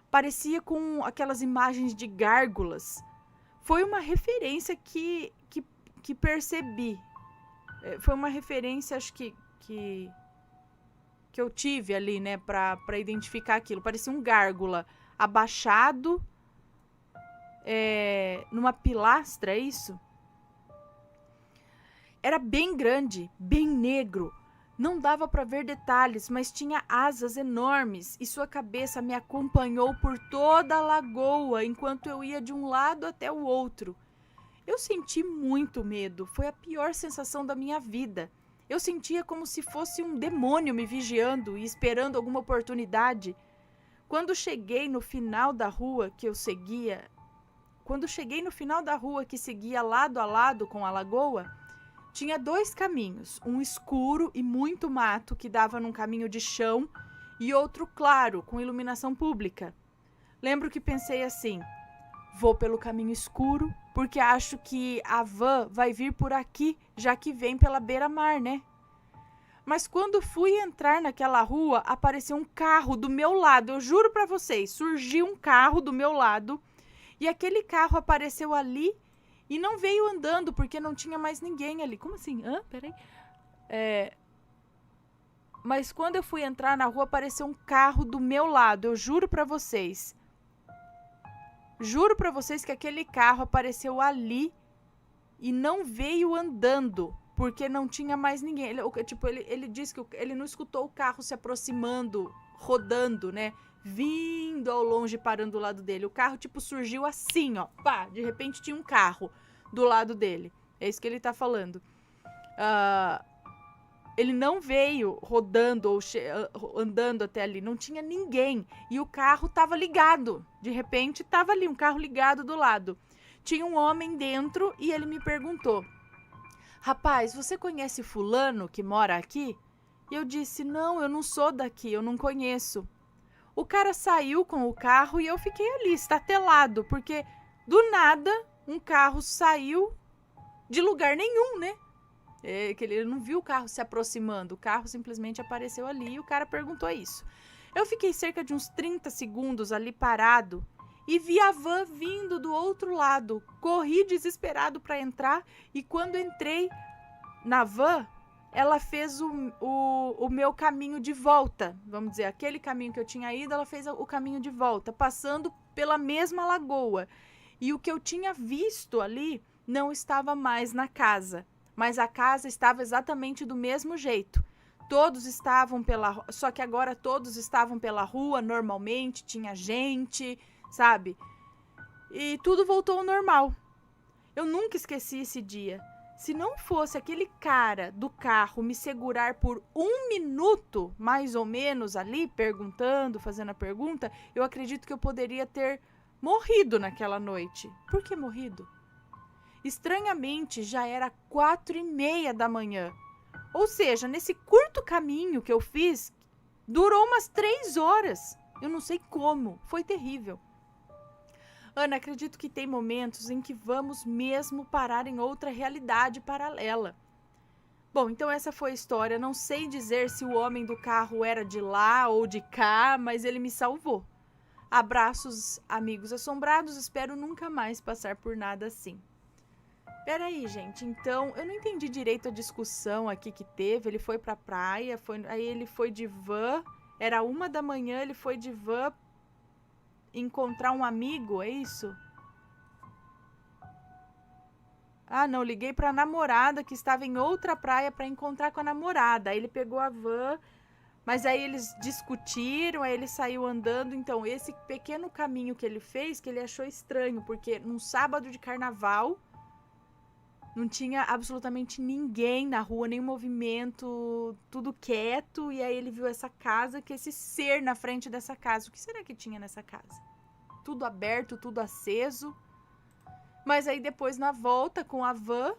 Parecia com aquelas imagens de gárgulas. Foi uma referência que percebi. Foi uma referência, acho que eu tive ali, né, pra identificar aquilo. Parecia um gárgula abaixado numa pilastra, é isso? Era bem grande, bem negro. Não dava para ver detalhes, mas tinha asas enormes e sua cabeça me acompanhou por toda a lagoa enquanto eu ia de um lado até o outro. Eu senti muito medo, foi a pior sensação da minha vida. Eu sentia como se fosse um demônio me vigiando e esperando alguma oportunidade. Quando cheguei no final da rua que seguia lado a lado com a lagoa, tinha 2 caminhos, um escuro e muito mato que dava num caminho de chão e outro claro, com iluminação pública. Lembro que pensei assim: vou pelo caminho escuro, porque acho que a van vai vir por aqui, já que vem pela beira-mar, né? Mas quando fui entrar naquela rua, apareceu um carro do meu lado. Eu juro pra vocês, surgiu um carro do meu lado e aquele carro apareceu ali e não veio andando porque não tinha mais ninguém ali. Como assim? Peraí. Mas quando eu fui entrar na rua, apareceu um carro do meu lado. Eu juro pra vocês. Juro pra vocês que aquele carro apareceu ali e não veio andando, porque não tinha mais ninguém. Ele disse que ele não escutou o carro se aproximando, rodando, né? Vindo ao longe, parando do lado dele. O carro, surgiu assim, ó. Pá, de repente tinha um carro do lado dele. É isso que ele tá falando. Ele não veio rodando ou andando até ali. Não tinha ninguém. E o carro tava ligado. De repente, tava ali um carro ligado do lado. Tinha um homem dentro e ele me perguntou: rapaz, você conhece fulano que mora aqui? E eu disse: não, eu não sou daqui, eu não conheço. O cara saiu com o carro e eu fiquei ali, estatelado, porque do nada um carro saiu de lugar nenhum, né? Que ele não viu o carro se aproximando, o carro simplesmente apareceu ali e o cara perguntou isso. Eu fiquei cerca de uns 30 segundos ali parado e vi a van vindo do outro lado. Corri desesperado para entrar e quando entrei na van, ela fez o meu caminho de volta. Vamos dizer, aquele caminho que eu tinha ido, ela fez o caminho de volta, passando pela mesma lagoa. E o que eu tinha visto ali não estava mais na casa. Mas a casa estava exatamente do mesmo jeito. Todos estavam só que agora todos estavam pela rua normalmente, tinha gente, sabe? E tudo voltou ao normal. Eu nunca esqueci esse dia. Se não fosse aquele cara do carro me segurar por 1 minuto, mais ou menos ali, perguntando, fazendo a pergunta, eu acredito que eu poderia ter morrido naquela noite. Por que morrido? Estranhamente, já era 4:30 da manhã. Ou seja, nesse curto caminho que eu fiz, durou umas 3 horas. Eu não sei como. Foi terrível. Ana, acredito que tem momentos em que vamos mesmo parar em outra realidade paralela. Bom, então essa foi a história. Não sei dizer se o homem do carro era de lá ou de cá, mas ele me salvou. Abraços, amigos assombrados. Espero nunca mais passar por nada assim. Peraí, gente, então, eu não entendi direito a discussão aqui que teve. Ele foi pra praia, aí ele foi de van, era 1 da manhã, ele foi de van encontrar um amigo, é isso? Ah, não, liguei pra namorada que estava em outra praia pra encontrar com a namorada. Aí ele pegou a van, mas aí eles discutiram, aí ele saiu andando. Então, esse pequeno caminho que ele fez, que ele achou estranho, porque num sábado de carnaval não tinha absolutamente ninguém na rua, nem movimento, tudo quieto. E aí ele viu essa casa, que esse ser na frente dessa casa. O que será que tinha nessa casa? Tudo aberto, tudo aceso. Mas aí depois, na volta com a van,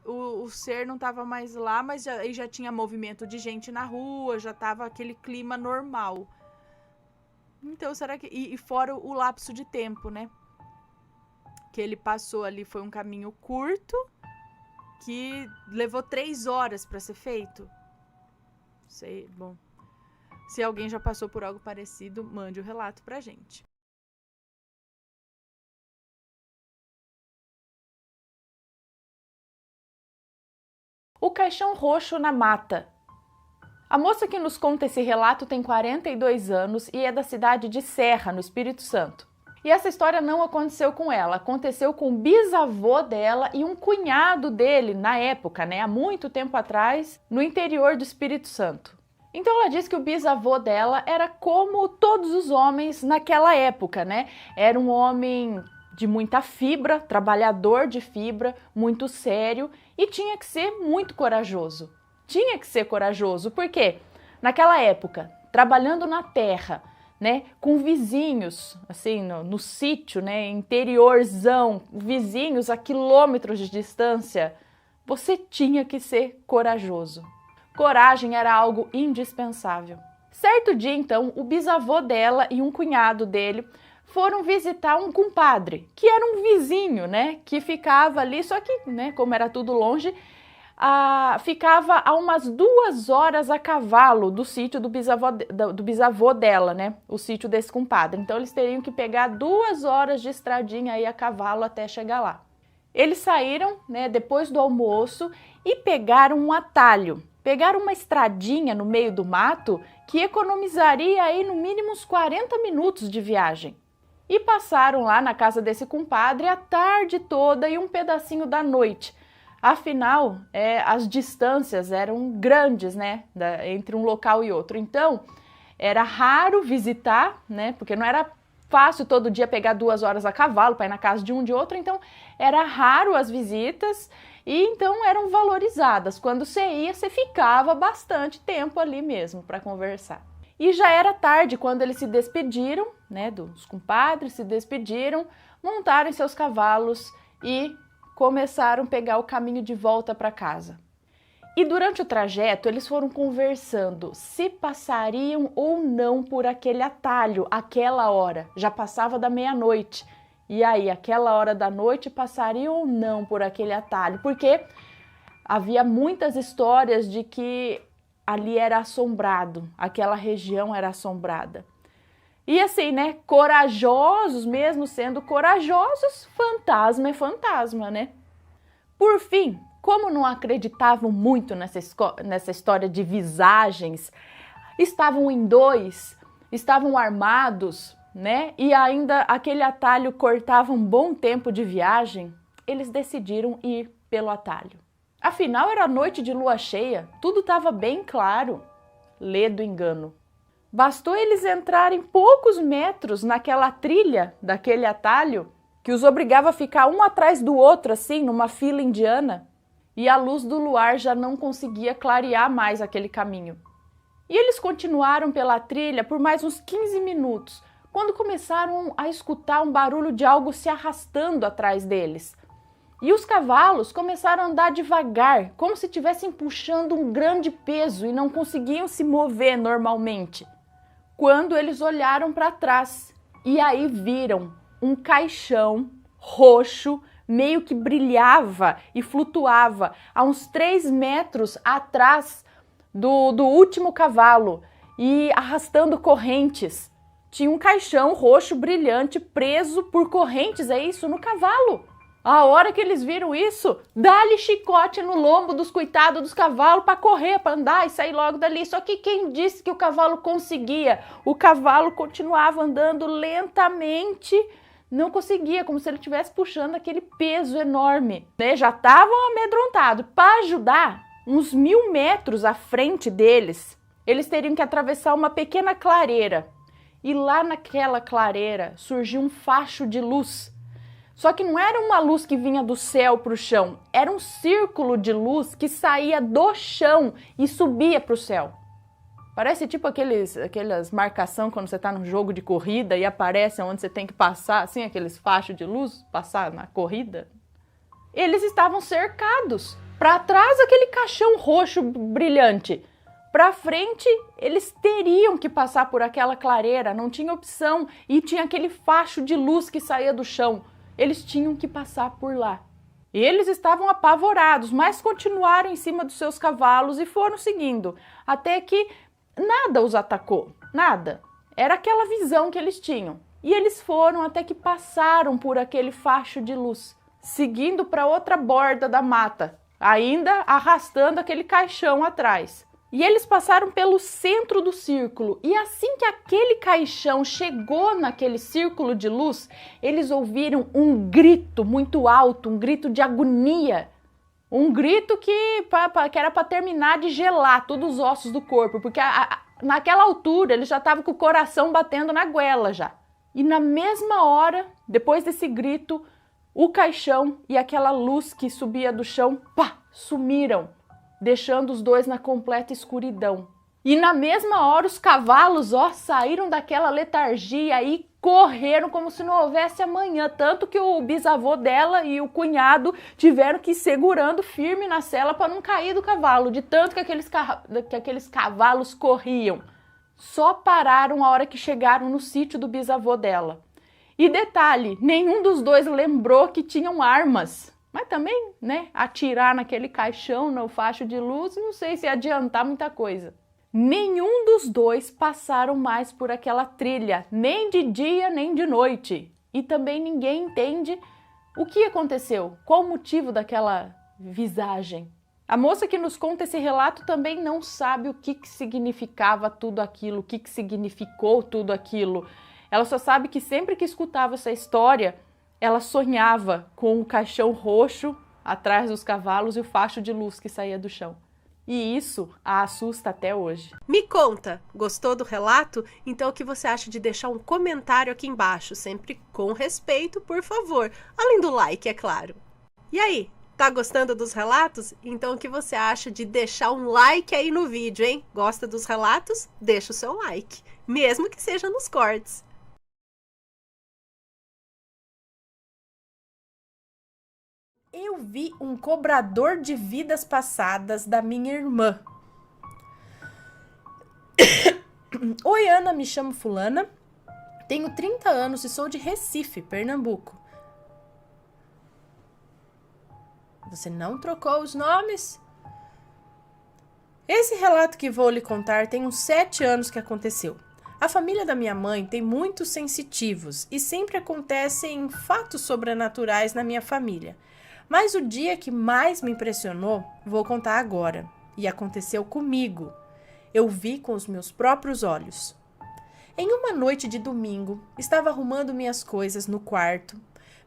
o ser não tava mais lá, mas aí já tinha movimento de gente na rua, já tava aquele clima normal. Então, será que... E fora o lapso de tempo, né? Que ele passou ali, foi um caminho curto, que levou 3 horas para ser feito. Sei, bom. Se alguém já passou por algo parecido, mande o relato pra gente. O caixão roxo na mata. A moça que nos conta esse relato tem 42 anos e é da cidade de Serra, no Espírito Santo. E essa história não aconteceu com ela, aconteceu com o bisavô dela e um cunhado dele, na época, né, há muito tempo atrás, no interior do Espírito Santo. Então ela diz que o bisavô dela era como todos os homens naquela época, né? Era um homem de muita fibra, trabalhador de fibra, muito sério e tinha que ser muito corajoso. Tinha que ser corajoso, porque naquela época, trabalhando na terra, né, com vizinhos, assim, no sítio, né, interiorzão, vizinhos a quilômetros de distância, você tinha que ser corajoso. Coragem era algo indispensável. Certo dia, então, o bisavô dela e um cunhado dele foram visitar um compadre, que era um vizinho, né, que ficava ali, só que, né, como era tudo longe, ficava a umas 2 horas a cavalo do sítio do bisavô dela, né? O sítio desse compadre. Então eles teriam que pegar 2 horas de estradinha aí a cavalo até chegar lá. Eles saíram, né, depois do almoço e pegaram um atalho. Pegaram uma estradinha no meio do mato que economizaria aí no mínimo uns 40 minutos de viagem. E passaram lá na casa desse compadre a tarde toda e um pedacinho da noite. Afinal, as distâncias eram grandes, né, entre um local e outro. Então, era raro visitar, né, porque não era fácil todo dia pegar 2 horas a cavalo para ir na casa de um de outro. Então, era raro as visitas e então eram valorizadas. Quando você ia, você ficava bastante tempo ali mesmo para conversar. E já era tarde quando eles se despediram, né, dos compadres, se despediram, montaram seus cavalos e começaram a pegar o caminho de volta para casa. E durante o trajeto, eles foram conversando se passariam ou não por aquele atalho, aquela hora. Já passava da meia-noite. E aí, aquela hora da noite, passariam ou não por aquele atalho? Porque havia muitas histórias de que ali era assombrado, aquela região era assombrada. E assim, né, corajosos, mesmo sendo corajosos, fantasma é fantasma, né? Por fim, como não acreditavam muito nessa história de visagens, estavam em 2, estavam armados, né? E ainda aquele atalho cortava um bom tempo de viagem, eles decidiram ir pelo atalho. Afinal, era noite de lua cheia, tudo estava bem claro. Lê do engano. Bastou eles entrarem poucos metros naquela trilha daquele atalho que os obrigava a ficar um atrás do outro, assim, numa fila indiana, e a luz do luar já não conseguia clarear mais aquele caminho. E eles continuaram pela trilha por mais uns 15 minutos, quando começaram a escutar um barulho de algo se arrastando atrás deles. E os cavalos começaram a andar devagar, como se estivessem puxando um grande peso e não conseguiam se mover normalmente. Quando eles olharam para trás e aí viram um caixão roxo, meio que brilhava e flutuava a uns 3 metros atrás do último cavalo e arrastando correntes. Tinha um caixão roxo brilhante preso por correntes, é isso, no cavalo. A hora que eles viram isso, dá-lhe chicote no lombo dos coitados dos cavalos para correr, para andar e sair logo dali. Só que quem disse que o cavalo conseguia? O cavalo continuava andando lentamente, não conseguia, como se ele estivesse puxando aquele peso enorme. Né? Já estavam amedrontados. Para ajudar, uns 1000 metros à frente deles, eles teriam que atravessar uma pequena clareira. E lá naquela clareira surgiu um facho de luz. Só que não era uma luz que vinha do céu para o chão, era um círculo de luz que saía do chão e subia para o céu. Parece tipo aquelas marcação quando você está num jogo de corrida e aparece onde você tem que passar, assim, aqueles fachos de luz, passar na corrida. Eles estavam cercados. Para trás, aquele caixão roxo brilhante. Para frente, eles teriam que passar por aquela clareira, não tinha opção. E tinha aquele facho de luz que saía do chão. Eles tinham que passar por lá. Eles estavam apavorados, mas continuaram em cima dos seus cavalos e foram seguindo, até que nada os atacou, nada. Era aquela visão que eles tinham. E eles foram até que passaram por aquele facho de luz, seguindo para outra borda da mata, ainda arrastando aquele caixão atrás. E eles passaram pelo centro do círculo, e assim que aquele caixão chegou naquele círculo de luz, eles ouviram um grito muito alto, um grito de agonia. Um grito que era para terminar de gelar todos os ossos do corpo, porque naquela altura eles já estavam com o coração batendo na goela já. E na mesma hora, depois desse grito, o caixão e aquela luz que subia do chão, sumiram, deixando os dois na completa escuridão. E na mesma hora os cavalos, saíram daquela letargia e correram como se não houvesse amanhã, tanto que o bisavô dela e o cunhado tiveram que ir segurando firme na sela para não cair do cavalo, de tanto que aqueles cavalos corriam. Só pararam a hora que chegaram no sítio do bisavô dela. E detalhe, nenhum dos dois lembrou que tinham armas. Mas também, né, atirar naquele caixão, no facho de luz, não sei se ia adiantar muita coisa. Nenhum dos dois passaram mais por aquela trilha, nem de dia nem de noite. E também ninguém entende o que aconteceu, qual o motivo daquela visagem. A moça que nos conta esse relato também não sabe o que significava tudo aquilo, o que significou tudo aquilo. Ela só sabe que sempre que escutava essa história, ela sonhava com o caixão roxo atrás dos cavalos e o facho de luz que saía do chão. E isso a assusta até hoje. Me conta, gostou do relato? Então o que você acha de deixar um comentário aqui embaixo, sempre com respeito, por favor. Além do like, é claro. E aí, tá gostando dos relatos? Então o que você acha de deixar um like aí no vídeo, hein? Gosta dos relatos? Deixa o seu like, mesmo que seja nos cortes. Eu vi um cobrador de vidas passadas da minha irmã. Oi, Ana, me chamo fulana, tenho 30 anos e sou de Recife, Pernambuco. Você não trocou os nomes? Esse relato que vou lhe contar tem uns 7 anos que aconteceu. A família da minha mãe tem muitos sensitivos e sempre acontecem fatos sobrenaturais na minha família. Mas o dia que mais me impressionou, vou contar agora. E aconteceu comigo. Eu vi com os meus próprios olhos. Em uma noite de domingo, estava arrumando minhas coisas no quarto.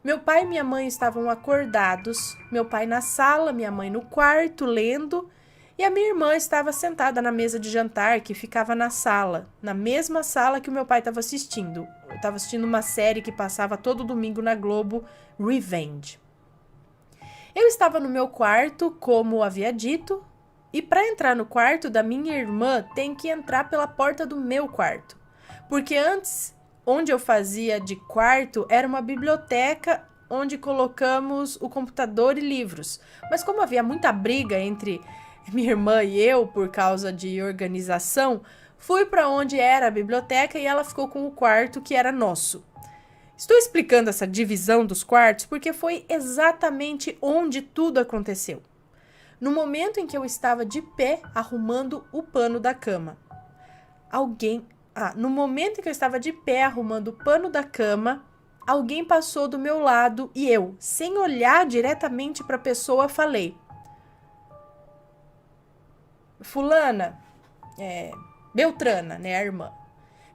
Meu pai e minha mãe estavam acordados. Meu pai na sala, minha mãe no quarto, lendo. E a minha irmã estava sentada na mesa de jantar que ficava na sala. Na mesma sala que o meu pai estava assistindo. Eu estava assistindo uma série que passava todo domingo na Globo, Revenge. Eu estava no meu quarto, como havia dito, e para entrar no quarto da minha irmã tem que entrar pela porta do meu quarto. Porque antes, onde eu fazia de quarto, era uma biblioteca onde colocamos o computador e livros. Mas como havia muita briga entre minha irmã e eu por causa de organização, fui para onde era a biblioteca e ela ficou com o quarto que era nosso. Estou explicando essa divisão dos quartos porque foi exatamente onde tudo aconteceu. No momento em que eu estava de pé arrumando o pano da cama. No momento em que eu estava de pé arrumando o pano da cama, alguém passou do meu lado e eu, sem olhar diretamente para a pessoa, falei: Fulana, Beltrana, né, a irmã.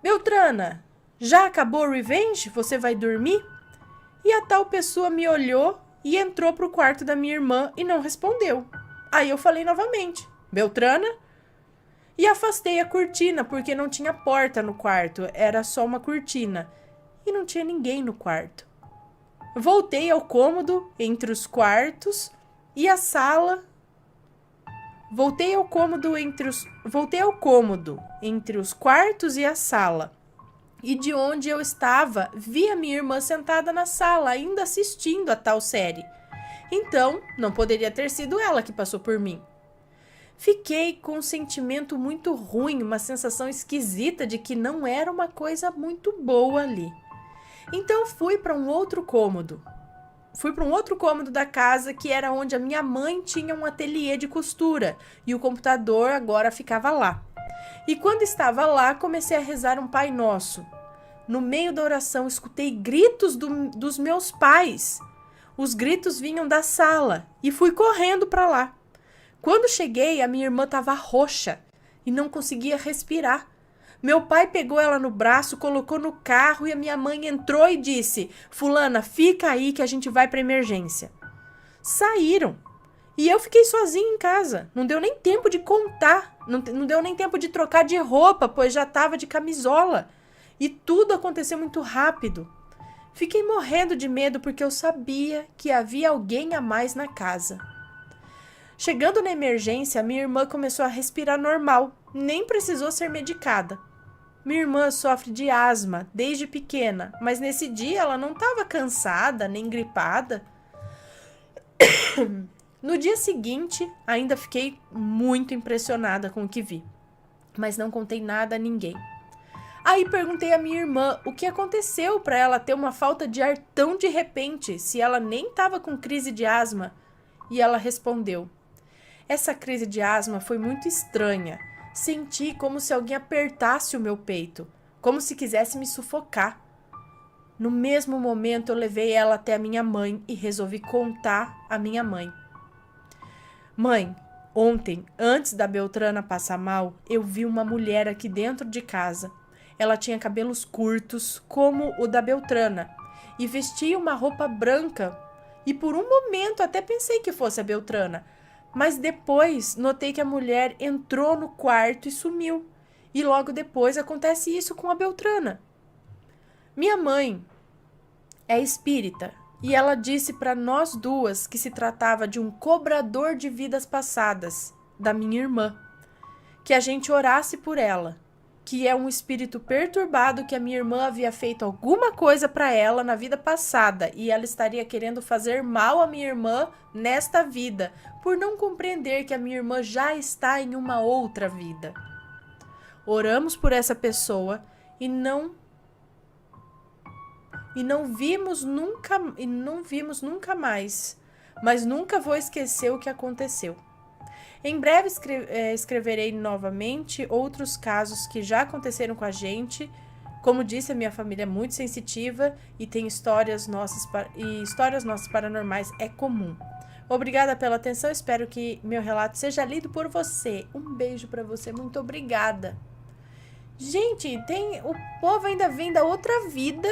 Beltrana, já acabou o revenge? Você vai dormir? E a tal pessoa me olhou e entrou pro quarto da minha irmã e não respondeu. Aí eu falei novamente: Beltrana? E afastei a cortina, porque não tinha porta no quarto, era só uma cortina. E não tinha ninguém no quarto. Voltei ao cômodo entre os quartos e a sala. Voltei ao cômodo entre os quartos e a sala. E de onde eu estava, vi a minha irmã sentada na sala, ainda assistindo a tal série. Então, não poderia ter sido ela que passou por mim. Fiquei com um sentimento muito ruim, uma sensação esquisita de que não era uma coisa muito boa ali. Então fui para um outro cômodo. Fui para um outro cômodo da casa, que era onde a minha mãe tinha um ateliê de costura, e o computador agora ficava lá. E quando estava lá, comecei a rezar um Pai Nosso. No meio da oração, escutei gritos dos meus pais. Os gritos vinham da sala e fui correndo para lá. Quando cheguei, a minha irmã estava roxa e não conseguia respirar. Meu pai pegou ela no braço, colocou no carro e a minha mãe entrou e disse: Fulana, fica aí que a gente vai para emergência. Saíram. E eu fiquei sozinha em casa. Não deu nem tempo de contar. Não deu nem tempo de trocar de roupa, pois já estava de camisola. E tudo aconteceu muito rápido. Fiquei morrendo de medo porque eu sabia que havia alguém a mais na casa. Chegando na emergência, minha irmã começou a respirar normal. Nem precisou ser medicada. Minha irmã sofre de asma desde pequena, mas nesse dia ela não estava cansada nem gripada. No dia seguinte, ainda fiquei muito impressionada com o que vi, mas não contei nada a ninguém. Aí perguntei à minha irmã o que aconteceu para ela ter uma falta de ar tão de repente, se ela nem estava com crise de asma. E ela respondeu: essa crise de asma foi muito estranha. Senti como se alguém apertasse o meu peito, como se quisesse me sufocar. No mesmo momento, eu levei ela até a minha mãe e resolvi contar à minha mãe. Mãe, ontem, antes da Beltrana passar mal, eu vi uma mulher aqui dentro de casa. Ela tinha cabelos curtos, como o da Beltrana, e vestia uma roupa branca. E por um momento até pensei que fosse a Beltrana, mas depois notei que a mulher entrou no quarto e sumiu. E logo depois acontece isso com a Beltrana. Minha mãe é espírita e ela disse para nós duas que se tratava de um cobrador de vidas passadas, da minha irmã, que a gente orasse por ela, que é um espírito perturbado, que a minha irmã havia feito alguma coisa para ela na vida passada e ela estaria querendo fazer mal à minha irmã nesta vida, por não compreender que a minha irmã já está em uma outra vida. Oramos por essa pessoa e não vimos nunca mais, mas nunca vou esquecer o que aconteceu. Em breve escreverei novamente outros casos que já aconteceram com a gente. Como disse, a minha família é muito sensitiva e tem histórias nossas paranormais é comum. Obrigada pela atenção, espero que meu relato seja lido por você. Um beijo pra você, muito obrigada. Gente, o povo ainda vem da outra vida,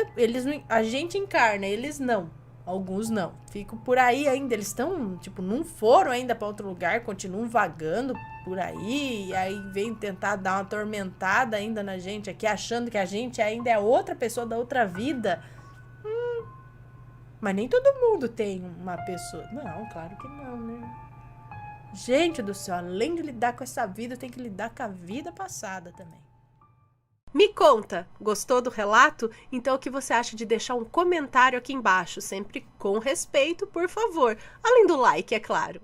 a gente encarna, eles não. Alguns não. Ficam por aí ainda. Eles estão, não foram ainda para outro lugar. Continuam vagando por aí. E aí vem tentar dar uma atormentada ainda na gente aqui, achando que a gente ainda é outra pessoa da outra vida. Mas nem todo mundo tem uma pessoa. Não, claro que não, né? Gente do céu, além de lidar com essa vida, tem que lidar com a vida passada também. Me conta, gostou do relato? Então o que você acha de deixar um comentário aqui embaixo, sempre com respeito, por favor, além do like, é claro.